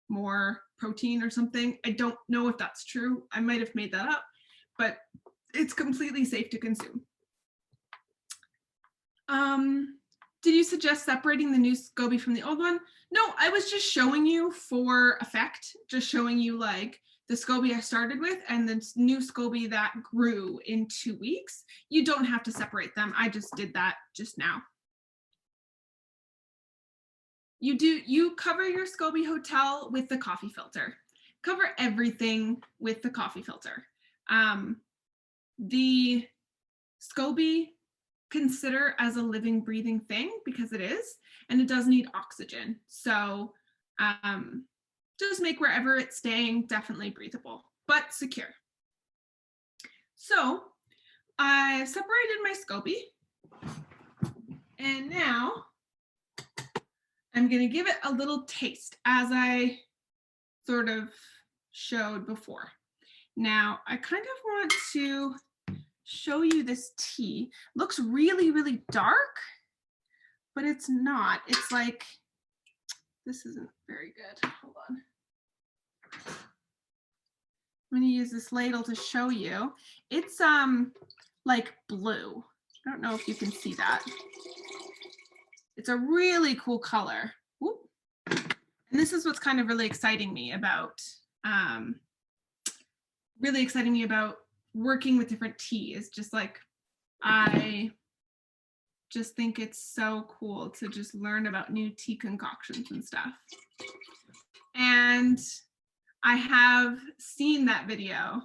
more protein or something. I don't know if that's true. I might have made that up, but it's completely safe to consume. Did you suggest separating the new Scoby from the old one? No, I was just showing you for effect, just showing you like the Scoby I started with and the new Scoby that grew in 2 weeks. You don't have to separate them. I just did that just now. You cover your Scoby hotel with the coffee filter. Cover everything with the coffee filter. The Scoby, consider as a living, breathing thing because it is, and it does need oxygen. So just make wherever it's staying definitely breathable, but secure. So I separated my Scoby, and now I'm gonna give it a little taste as I sort of showed before. Now I kind of want to show you this tea. Looks really, really dark, but it's not. It's like, this isn't very good. Hold on. I'm gonna use this ladle to show you. It's like blue. I don't know if you can see that. It's a really cool color. Whoop. And this is what's kind of really exciting me about working with different tea. Is just like, I just think it's so cool to just learn about new tea concoctions and stuff. And I have seen that video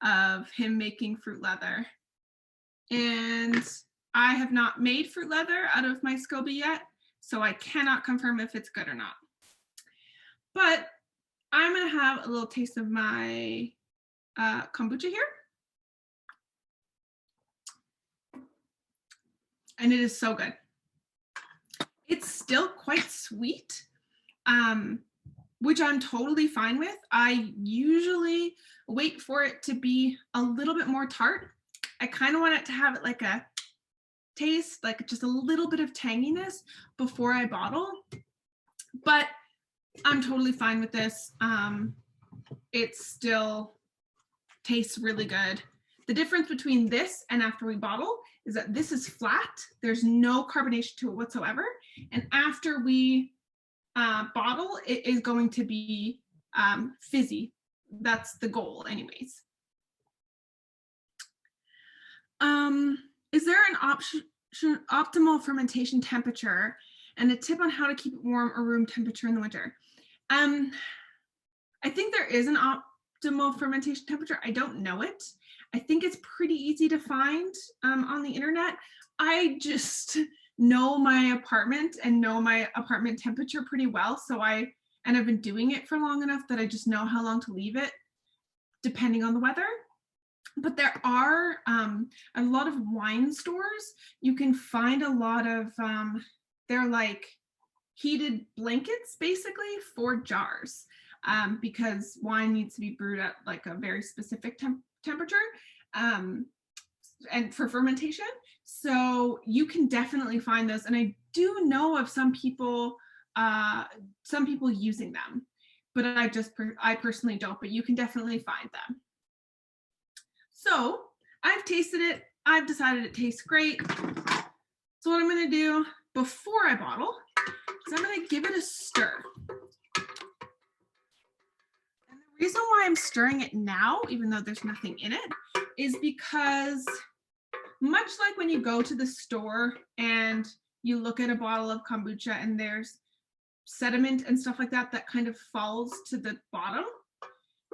of him making fruit leather, and I have not made fruit leather out of my Scoby yet, so I cannot confirm if it's good or not. But I'm gonna have a little taste of my kombucha here. And it is so good. It's still quite sweet, which I'm totally fine with. I usually wait for it to be a little bit more tart. I kind of want it to have it like a taste, like just a little bit of tanginess before I bottle, but I'm totally fine with this. It still tastes really good. The difference between this and after we bottle is that this is flat. There's no carbonation to it whatsoever. And after we bottle, it is going to be fizzy. That's the goal anyways. Is there an optimal fermentation temperature and a tip on how to keep it warm or room temperature in the winter? I think there is an optimal fermentation temperature. I don't know it. I think it's pretty easy to find on the internet. I just know my apartment and know my apartment temperature pretty well. And I've been doing it for long enough that I just know how long to leave it depending on the weather. But there are a lot of wine stores. You can find a lot of, they're like heated blankets basically for jars because wine needs to be brewed at like a very specific temperature and for fermentation. So you can definitely find those. And I do know of some people using them, but I personally don't, but you can definitely find them. So I've tasted it. I've decided it tastes great. So what I'm going to do before I bottle is I'm going to give it a stir. And the reason why I'm stirring it now, even though there's nothing in it, is because much like when you go to the store and you look at a bottle of kombucha and there's sediment and stuff like that that kind of falls to the bottom,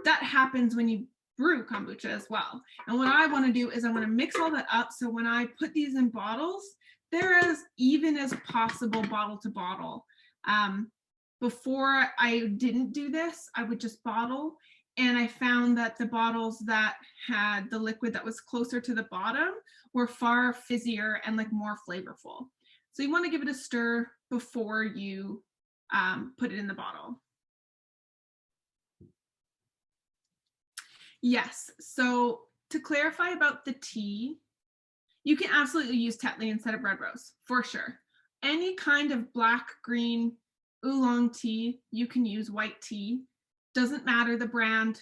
that happens when you brew kombucha as well. And what I want to do is I want to mix all that up so when I put these in bottles, they're as even as possible bottle to bottle. Before I didn't do this, I would just bottle, and I found that the bottles that had the liquid that was closer to the bottom were far fizzier and like more flavorful. So you want to give it a stir before you put it in the bottle. Yes, so to clarify about the tea, you can absolutely use Tetley instead of red rose, for sure. Any kind of black, green, oolong tea, you can use white tea. Doesn't matter the brand,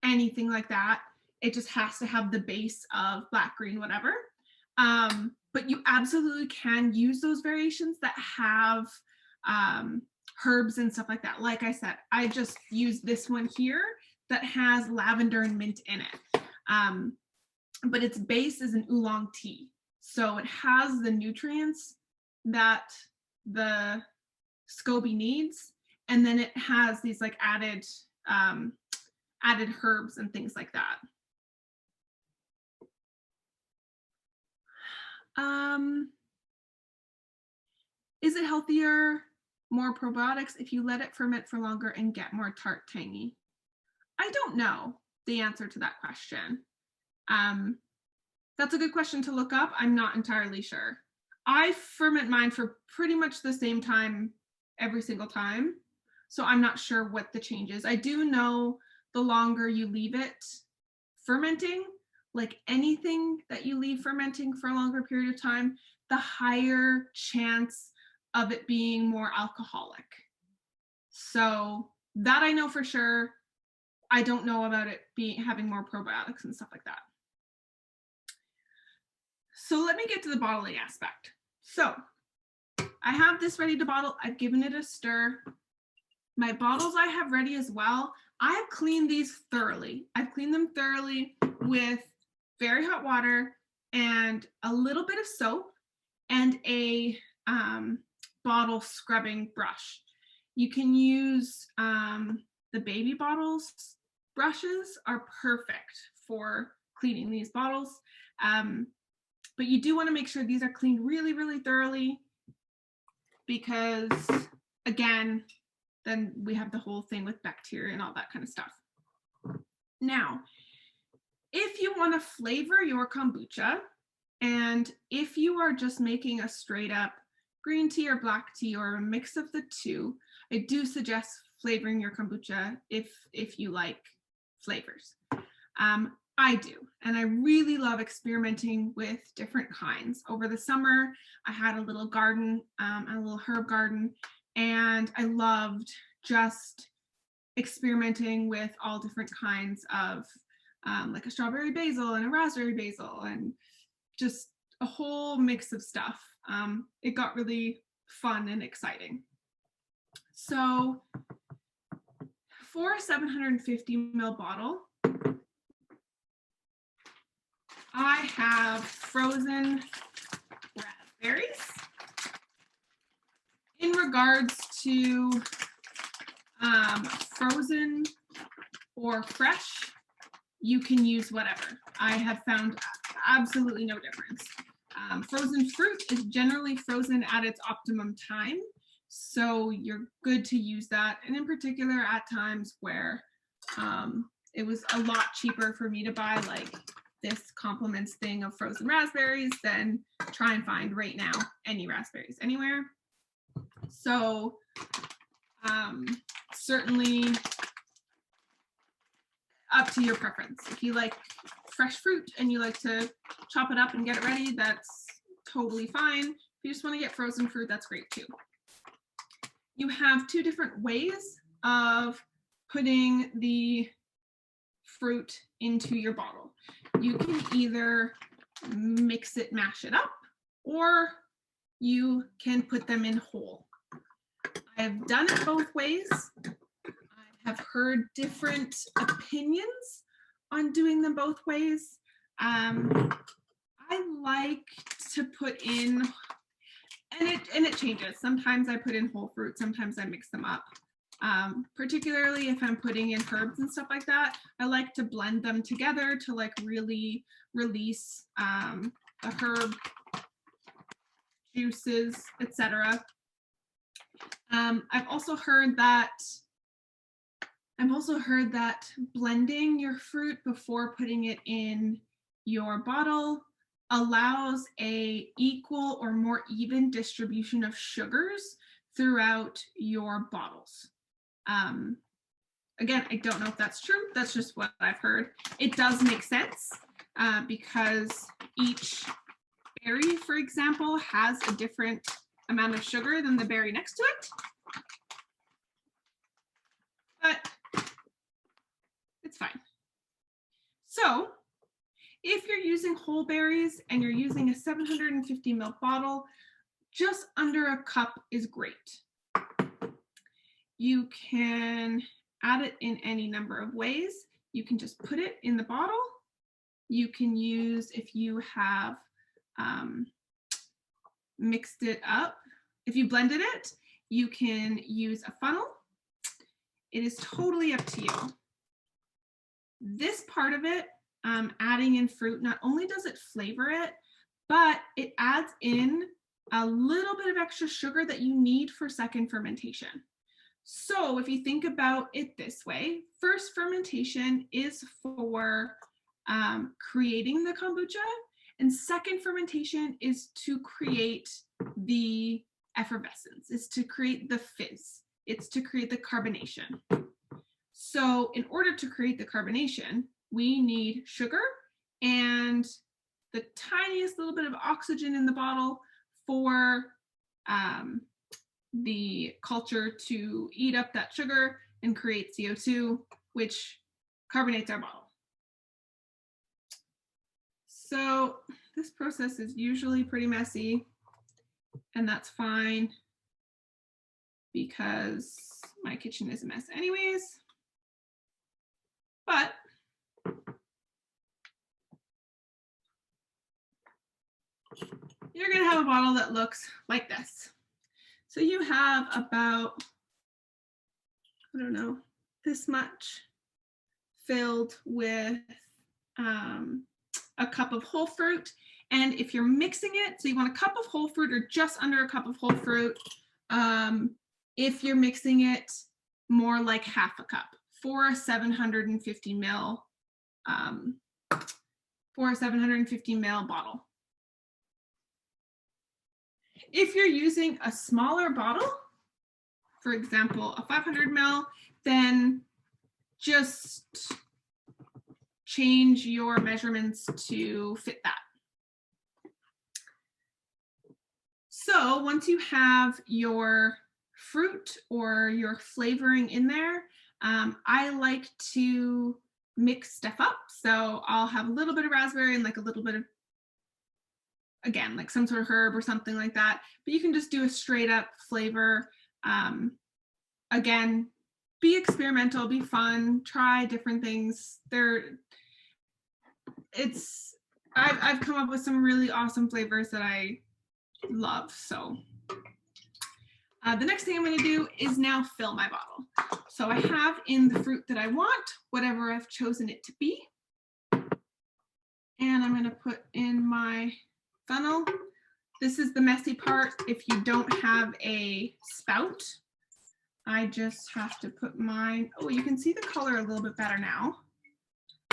anything like that. It just has to have the base of black, green, whatever. But you absolutely can use those variations that have herbs and stuff like that. Like I said, I just use this one here that has lavender and mint in it. But its base is an oolong tea. So it has the nutrients that the Scoby needs, and then it has these like added herbs and things like that. Is it healthier, more probiotics if you let it ferment for longer and get more tart tangy? I don't know the answer to that question. That's a good question to look up. I'm not entirely sure. I ferment mine for pretty much the same time every single time, so I'm not sure what the change is. I do know the longer you leave it fermenting, like anything that you leave fermenting for a longer period of time, the higher chance of it being more alcoholic. So that I know for sure. I don't know about it having more probiotics and stuff like that. So let me get to the bottling aspect. So I have this ready to bottle. I've given it a stir. My bottles I have ready as well. I have cleaned these thoroughly. I've cleaned them thoroughly with very hot water and a little bit of soap and a bottle scrubbing brush. You can use the baby bottles. Brushes are perfect for cleaning these bottles. But you do want to make sure these are cleaned really, really thoroughly because, again, then we have the whole thing with bacteria and all that kind of stuff. Now, if you want to flavor your kombucha, and if you are just making a straight up green tea or black tea or a mix of the two, I do suggest flavoring your kombucha if you like flavors. I do, and I really love experimenting with different kinds. Over the summer, I had a little garden, a little herb garden, and I loved just experimenting with all different kinds of like a strawberry basil and a raspberry basil and just a whole mix of stuff. It got really fun and exciting. So for a 750 ml bottle, I have frozen raspberries. In regards to frozen or fresh, you can use whatever. I have found absolutely no difference. Frozen fruit is generally frozen at its optimum time, so you're good to use that. And in particular, at times where it was a lot cheaper for me to buy like this compliments thing of frozen raspberries than try and find right now any raspberries anywhere. So certainly up to your preference. If you like fresh fruit and you like to chop it up and get it ready, that's totally fine. If you just want to get frozen fruit, that's great too. You have two different ways of putting the fruit into your bottle. You can either mix it, mash it up, or you can put them in whole. I've done it both ways. I have heard different opinions on doing them both ways. I like to put in, and it changes. Sometimes I put in whole fruit, sometimes I mix them up. Particularly if I'm putting in herbs and stuff like that, I like to blend them together to like really release the herb juices, etc. I've also heard that blending your fruit before putting it in your bottle allows a equal or more even distribution of sugars throughout your bottles. Again, I don't know if that's true. That's just what I've heard. It does make sense because each berry, for example, has a different amount of sugar than the berry next to it. But it's fine. So if you're using whole berries and you're using a 750 ml bottle, just under a cup is great. You can add it in any number of ways. You can just put it in the bottle. You can use, if you have mixed it up, if you blended it, you can use a funnel. It is totally up to you. This part of it, adding in fruit, not only does it flavor it, but it adds in a little bit of extra sugar that you need for second fermentation. So if you think about it this way, first fermentation is for creating the kombucha, and second fermentation is to create the effervescence, is to create the fizz, it's to create the carbonation. So in order to create the carbonation, we need sugar and the tiniest little bit of oxygen in the bottle for the culture to eat up that sugar and create CO2, which carbonates our bottle. So this process is usually pretty messy, and that's fine because my kitchen is a mess anyways. But you're gonna have a bottle that looks like this. So you have about, I don't know, this much filled with a cup of whole fruit. And if you're mixing it, so you want a cup of whole fruit or just under a cup of whole fruit. If you're mixing it, more like half a cup for a 750 ml bottle. If you're using a smaller bottle, for example, a 500 ml, then just change your measurements to fit that. So once you have your fruit or your flavoring in there, I like to mix stuff up. So I'll have a little bit of raspberry and like a little bit of, again, like some sort of herb or something like that, but you can just do a straight up flavor. Again, be experimental, be fun, try different things. I've come up with some really awesome flavors that I love. So the next thing I'm going to do is now fill my bottle. So I have in the fruit that I want, whatever I've chosen it to be. And I'm going to put in my funnel. This is the messy part. If you don't have a spout, I just have to put mine. Oh, you can see the color a little bit better now.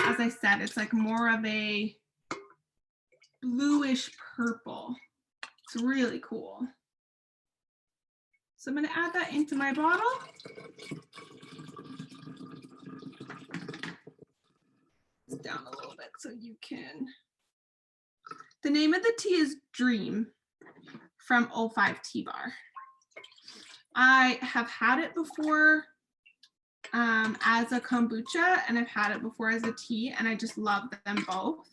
As I said, it's like more of a bluish purple. It's really cool. So I'm going to add that into my bottle. It's down a little bit so you can. The name of the tea is Dream from 05 Tea Bar. I have had it before. as a kombucha, and I've had it before as a tea, and I just love them both.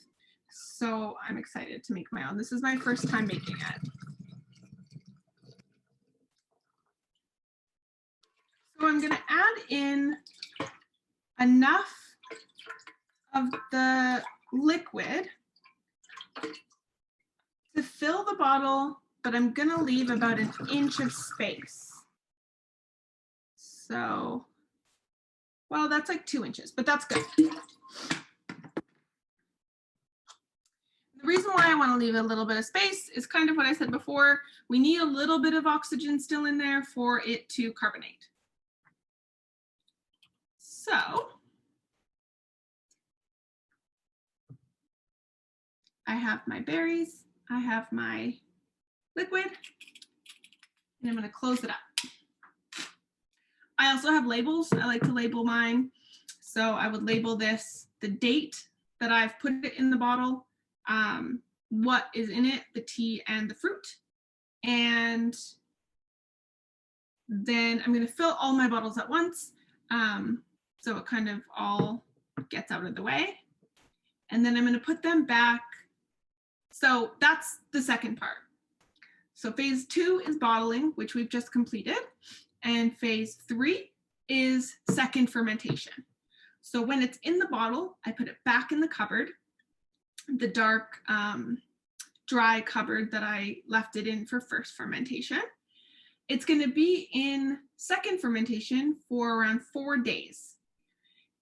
So I'm excited to make my own. This is my first time making it. So I'm gonna add in enough of the liquid to fill the bottle, but I'm gonna leave about 1 inch of space. So, well, that's like 2 inches, but that's good. The reason why I want to leave a little bit of space is kind of what I said before. We need a little bit of oxygen still in there for it to carbonate. So I have my berries, I have my liquid, and I'm going to close it up. I also have labels. I like to label mine. So I would label this the date that I've put it in the bottle, what is in it, the tea and the fruit. And then I'm going to fill all my bottles at once. So it kind of all gets out of the way. And then I'm going to put them back. So that's the second part. So phase 2 is bottling, which we've just completed. And phase 3 is second fermentation. So when it's in the bottle, I put it back in the cupboard, the dark, dry cupboard that I left it in for first fermentation. It's going to be in second fermentation for around 4 days.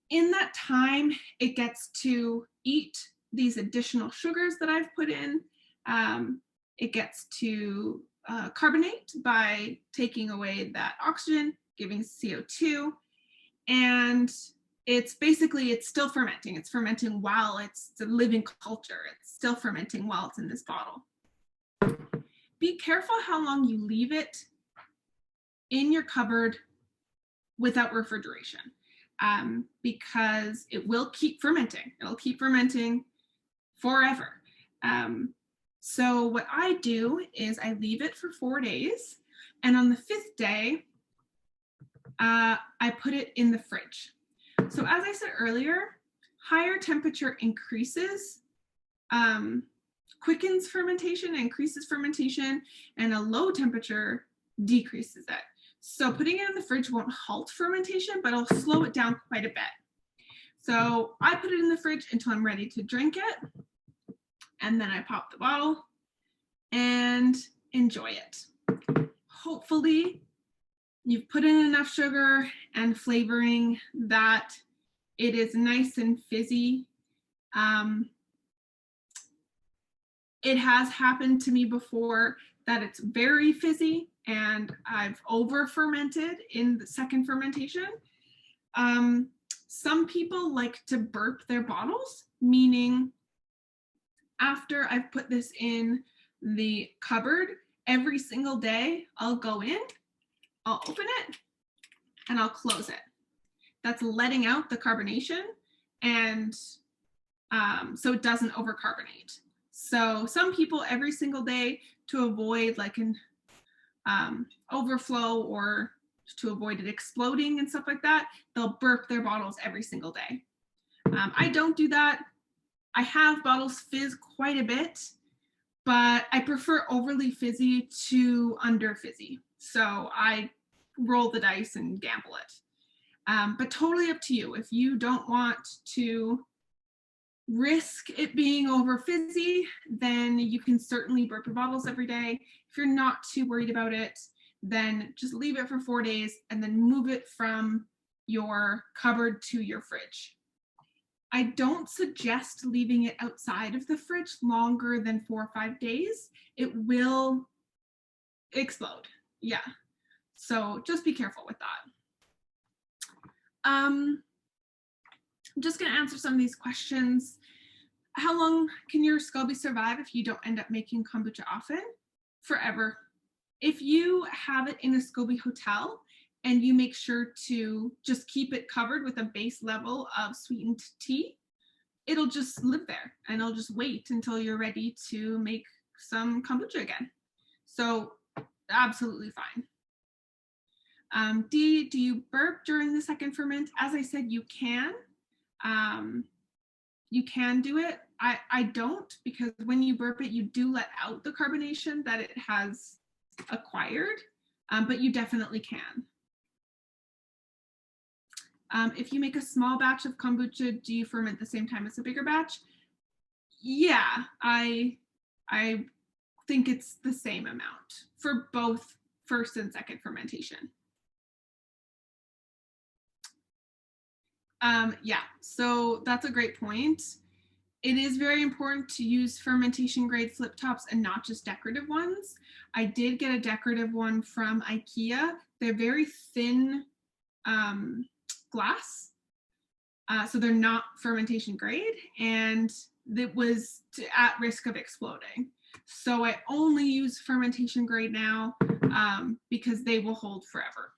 In that time, it gets to eat these additional sugars that I've put in. It gets to carbonate by taking away that oxygen, giving CO2, and it's still fermenting. It's fermenting while it's a living culture. It's still fermenting while it's in this bottle. Be careful how long you leave it in your cupboard without refrigeration, because it will keep fermenting. It'll keep fermenting forever. So what I do is I leave it for 4 days, and on the 5th day, I put it in the fridge. So as I said earlier, higher temperature quickens fermentation, increases fermentation, and a low temperature decreases it. So putting it in the fridge won't halt fermentation, but it'll slow it down quite a bit. So I put it in the fridge until I'm ready to drink it. And then I pop the bottle and enjoy it. Hopefully you've put in enough sugar and flavoring that it is nice and fizzy. It has happened to me before that it's very fizzy and I've over fermented in the second fermentation. Some people like to burp their bottles, meaning after I've put this in the cupboard, every single day I'll go in, I'll open it, and I'll close it. That's letting out the carbonation, and so it doesn't overcarbonate. So some people every single day, to avoid like an overflow or to avoid it exploding and stuff like that, they'll burp their bottles every single day. I don't do that. I have bottles fizz quite a bit, but I prefer overly fizzy to under fizzy. So I roll the dice and gamble it. But totally up to you. If you don't want to risk it being over fizzy, then you can certainly burp your bottles every day. If you're not too worried about it, then just leave it for 4 days and then move it from your cupboard to your fridge. I don't suggest leaving it outside of the fridge longer than 4 or 5 days. It will explode. Yeah. So just be careful with that. I'm just going to answer some of these questions. How long can your Scoby survive if you don't end up making kombucha often? Forever. If you have it in a Scoby hotel and you make sure to just keep it covered with a base level of sweetened tea, it'll just live there and it'll just wait until you're ready to make some kombucha again. So absolutely fine. D, do you burp during the second ferment? As I said, you can. You can do it. I don't, because when you burp it, you do let out the carbonation that it has acquired, but you definitely can. If you make a small batch of kombucha, do you ferment the same time as a bigger batch? Yeah, I think it's the same amount for both first and second fermentation. Yeah, so that's a great point. It is very important to use fermentation grade flip tops and not just decorative ones. I did get a decorative one from IKEA. They're very thin glass, so they're not fermentation grade, and it was at risk of exploding. So I only use fermentation grade now because they will hold forever.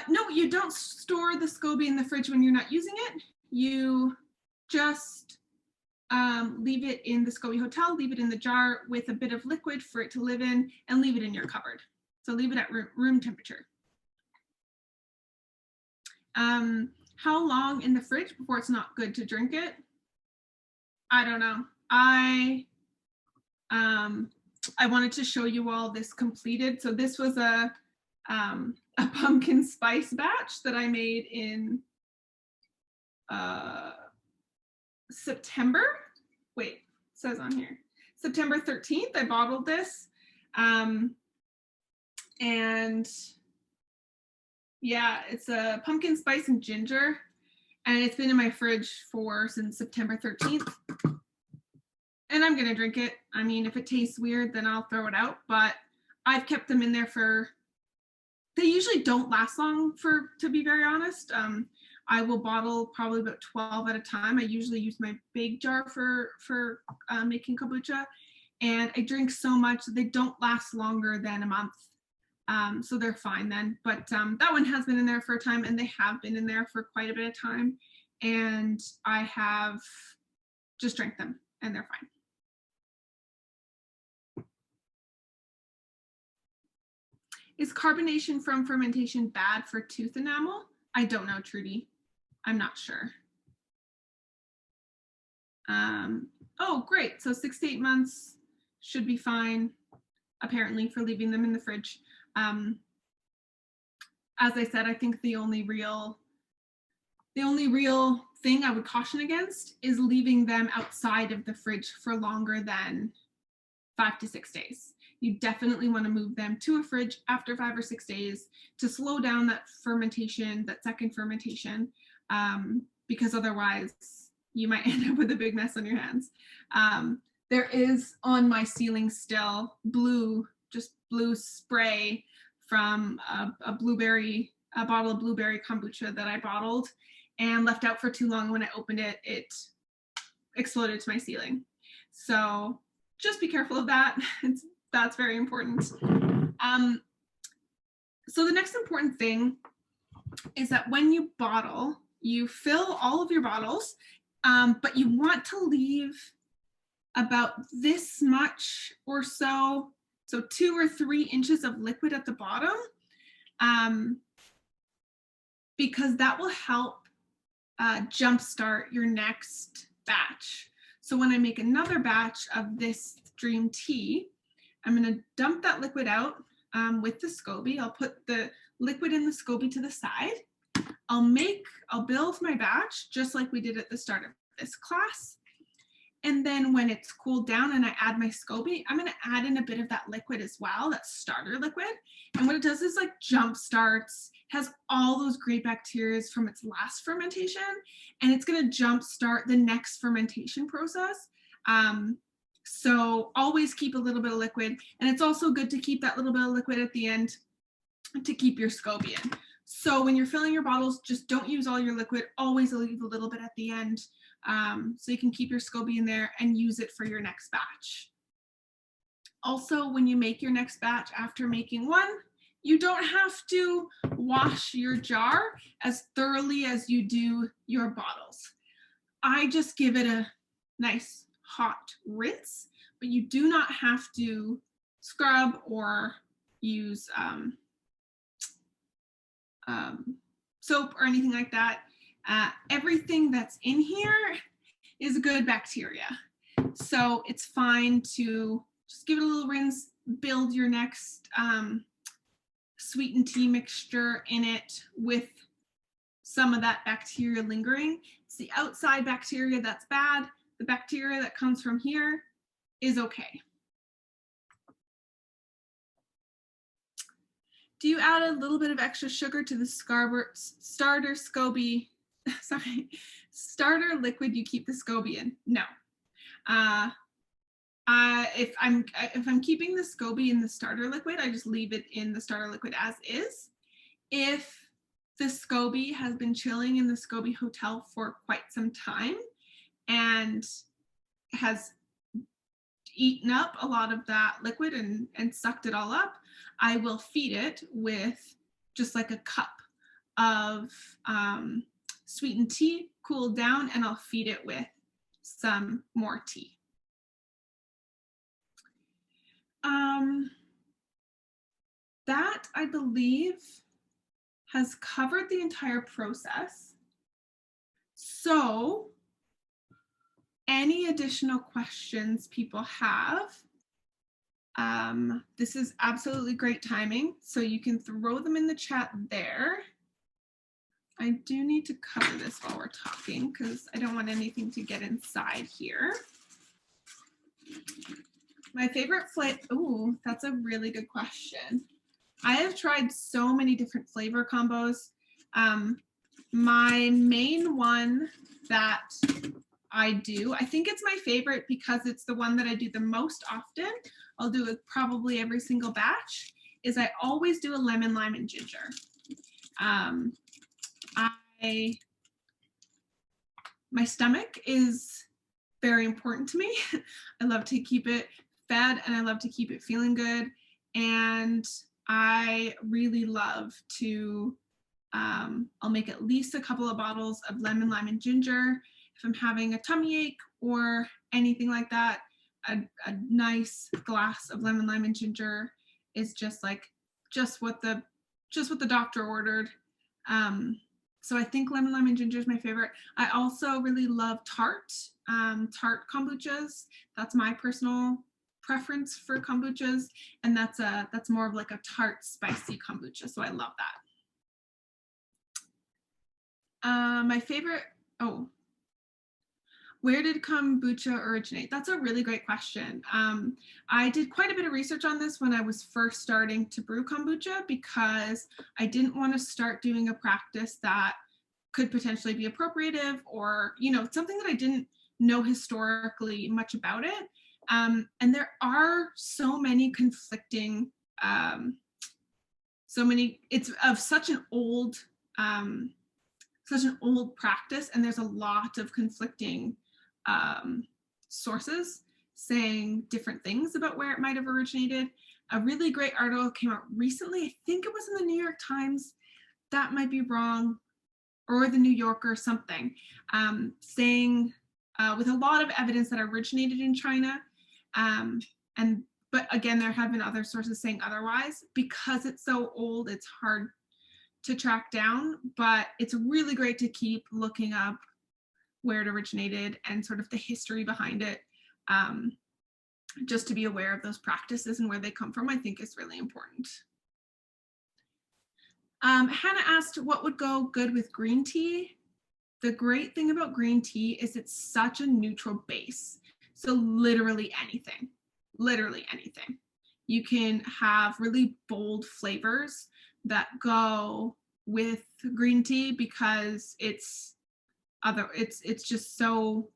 No, you don't store the Scoby in the fridge when you're not using it. You just leave it in the Scoby hotel, leave it in the jar with a bit of liquid for it to live in, and leave it in your cupboard. So leave it at room temperature. How long in the fridge before it's not good to drink it? I don't know. I wanted to show you all this completed. So this was a pumpkin spice batch that I made in September. Wait, it says on here, September 13th, I bottled this. And yeah, it's a pumpkin spice and ginger, and it's been in my fridge since September 13th. And I'm gonna drink it. I mean, if it tastes weird, then I'll throw it out, but I've kept them in there they usually don't last long, to be very honest. I will bottle probably about 12 at a time. I usually use my big jar for making kombucha, and I drink so much that they don't last longer than a month. So they're fine then. But that one has been in there for a time, and they have been in there for quite a bit of time. And I have just drank them, and they're fine. Is carbonation from fermentation bad for tooth enamel? I don't know, Trudy. I'm not sure. Oh, great. So 6 to 8 months should be fine, apparently, for leaving them in the fridge. As I said, I think the only real thing I would caution against is leaving them outside of the fridge for longer than 5 to 6 days. You definitely want to move them to a fridge after 5 or 6 days to slow down that fermentation, that second fermentation, because otherwise you might end up with a big mess on your hands. There is on my ceiling still just blue spray from a bottle of blueberry kombucha that I bottled and left out for too long. When I opened it, it exploded to my ceiling. So just be careful of that. That's very important. So the next important thing is that when you bottle, you fill all of your bottles, but you want to leave about this much or so 2 or 3 inches of liquid at the bottom, because that will help jumpstart your next batch. So when I make another batch of this dream tea, I'm going to dump that liquid out with the Scoby. I'll put the liquid in the Scoby to the side. I'll build my batch just like we did at the start of this class. And then when it's cooled down and I add my Scoby, I'm going to add in a bit of that liquid as well, that starter liquid. And what it does is like jump starts, has all those great bacteria from its last fermentation, and it's going to jump start the next fermentation process. So always keep a little bit of liquid, and it's also good to keep that little bit of liquid at the end to keep your Scoby in. So when you're filling your bottles, just don't use all your liquid, always leave a little bit at the end, so you can keep your Scoby in there and use it for your next batch. Also, when you make your next batch after making one, you don't have to wash your jar as thoroughly as you do your bottles. I just give it a nice hot rinse but you do not have to scrub or use soap or anything like that. Everything that's in here is good bacteria. So it's fine to just give it a little rinse, build your next sweetened tea mixture in it with some of that bacteria lingering. It's the outside bacteria that's bad. The bacteria that comes from here is okay. Do you add a little bit of extra sugar to the starter Scoby? Sorry, starter liquid you keep the Scoby in? No. If I'm keeping the Scoby in the starter liquid, I just leave it in the starter liquid as is. If the Scoby has been chilling in the Scoby hotel for quite some time and has eaten up a lot of that liquid and sucked it all up, I will feed it with just like a cup of sweetened tea, cooled down, and I'll feed it with some more tea. That, I believe, has covered the entire process. So any additional questions people have, this is absolutely great timing, so you can throw them in the chat there. I do need to cover this while we're talking because I don't want anything to get inside here. My favorite flavor, ooh, that's a really good question. I have tried so many different flavor combos. My main one that I do, I think it's my favorite because it's the one that I do the most often. I'll do it probably every single batch, is I always do a lemon, lime, and ginger. My stomach is very important to me. I love to keep it fed and I love to keep it feeling good. And I really love to, I'll make at least a couple of bottles of lemon, lime, and ginger. If I'm having a tummy ache or anything like that, a nice glass of lemon, lime, and ginger is just what the doctor ordered. So I think lemon, lime, and ginger is my favorite. I also really love Tart, Tart kombuchas. That's my personal preference for kombuchas, and that's more of like a tart, spicy kombucha. So I love that. My favorite. Oh, where did kombucha originate? That's a really great question. I did quite a bit of research on this when I was first starting to brew kombucha because I didn't want to start doing a practice that could potentially be appropriative or, you know, something that I didn't know historically much about it. And there are so many conflicting, it's of such an old practice, and there's a lot of conflicting sources saying different things about where it might have originated. A really great article came out recently. I think it was in the New York Times. That might be wrong, or the New Yorker or something, saying with a lot of evidence that originated in China. But again, there have been other sources saying otherwise. Because it's so old, it's hard to track down, but it's really great to keep looking up where it originated and sort of the history behind it. Just to be aware of those practices and where they come from, I think is really important. Hannah asked what would go good with green tea. The great thing about green tea is it's such a neutral base. So literally anything. You can have really bold flavors that go with green tea because it's just so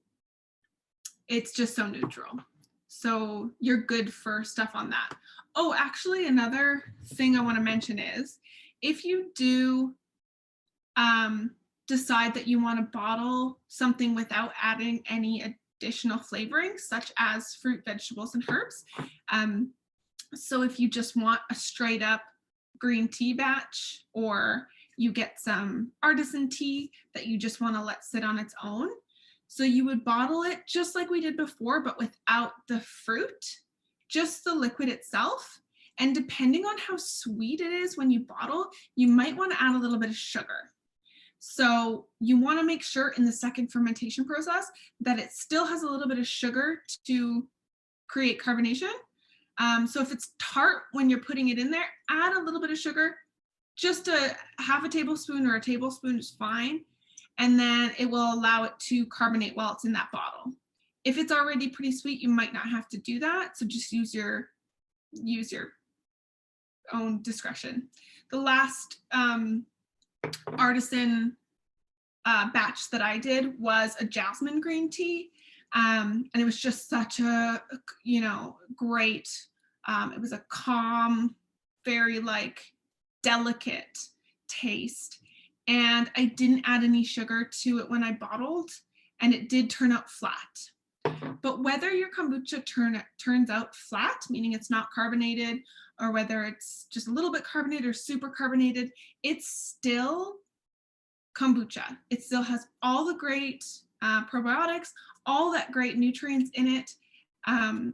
neutral. So you're good for stuff on that. Oh, actually, another thing I want to mention is if you do decide that you want to bottle something without adding any additional flavoring, such as fruit, vegetables, and herbs. So if you just want a straight up green tea batch, or you get some artisan tea that you just want to let sit on its own, So you would bottle it just like we did before, but without the fruit, just the liquid itself. And depending on how sweet it is when you bottle, you might want to add a little bit of sugar. So you want to make sure in the second fermentation process that it still has a little bit of sugar to create carbonation. So if it's tart when you're putting it in there, add a little bit of sugar. Just a half a tablespoon or a tablespoon is fine. And then it will allow it to carbonate while it's in that bottle. If it's already pretty sweet, you might not have to do that. So just use your own discretion. The last artisan batch that I did was a jasmine green tea. And it was just such a, great, it was a calm, very like delicate taste. And I didn't add any sugar to it when I bottled, and it did turn out flat. But whether your kombucha turns out flat, meaning it's not carbonated, or whether it's just a little bit carbonated or super carbonated, it's still kombucha. It still has all the great probiotics, all that great nutrients in it.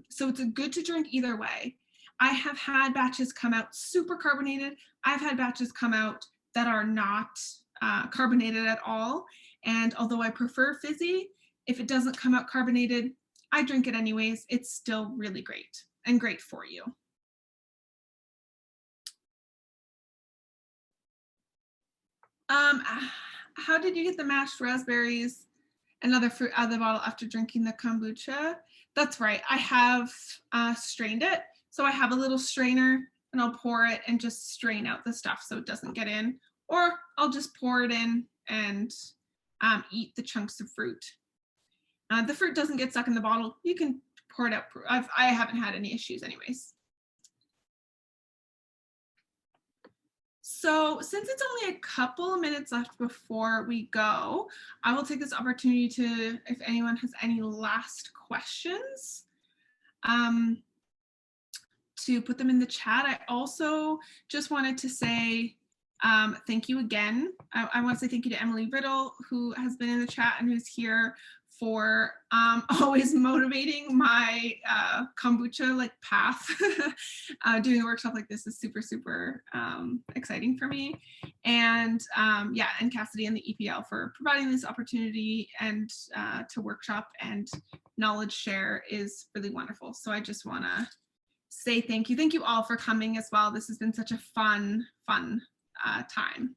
So it's good to drink either way. I have had batches come out super carbonated. I've had batches come out that are not carbonated at all. And although I prefer fizzy, if it doesn't come out carbonated, I drink it anyways. It's still really great and great for you. How did you get the mashed raspberries and other fruit out of the bottle after drinking the kombucha? That's right. I have strained it. So I have a little strainer and I'll pour it and just strain out the stuff so it doesn't get in. Or I'll just pour it in and eat the chunks of fruit. The fruit doesn't get stuck in the bottle. You can pour it out. I haven't had any issues anyways. So since it's only a couple of minutes left before we go, I will take this opportunity to, if anyone has any last questions, to put them in the chat. I also just wanted to say thank you again. I want to say thank you to Emily Riddle, who has been in the chat and who's here, for always motivating my kombucha path. Doing a workshop like this is super, super exciting for me. And yeah, and Cassidy and the EPL for providing this opportunity and to workshop and knowledge share is really wonderful. So I just want to say thank you. Thank you all for coming as well. This has been such a fun time.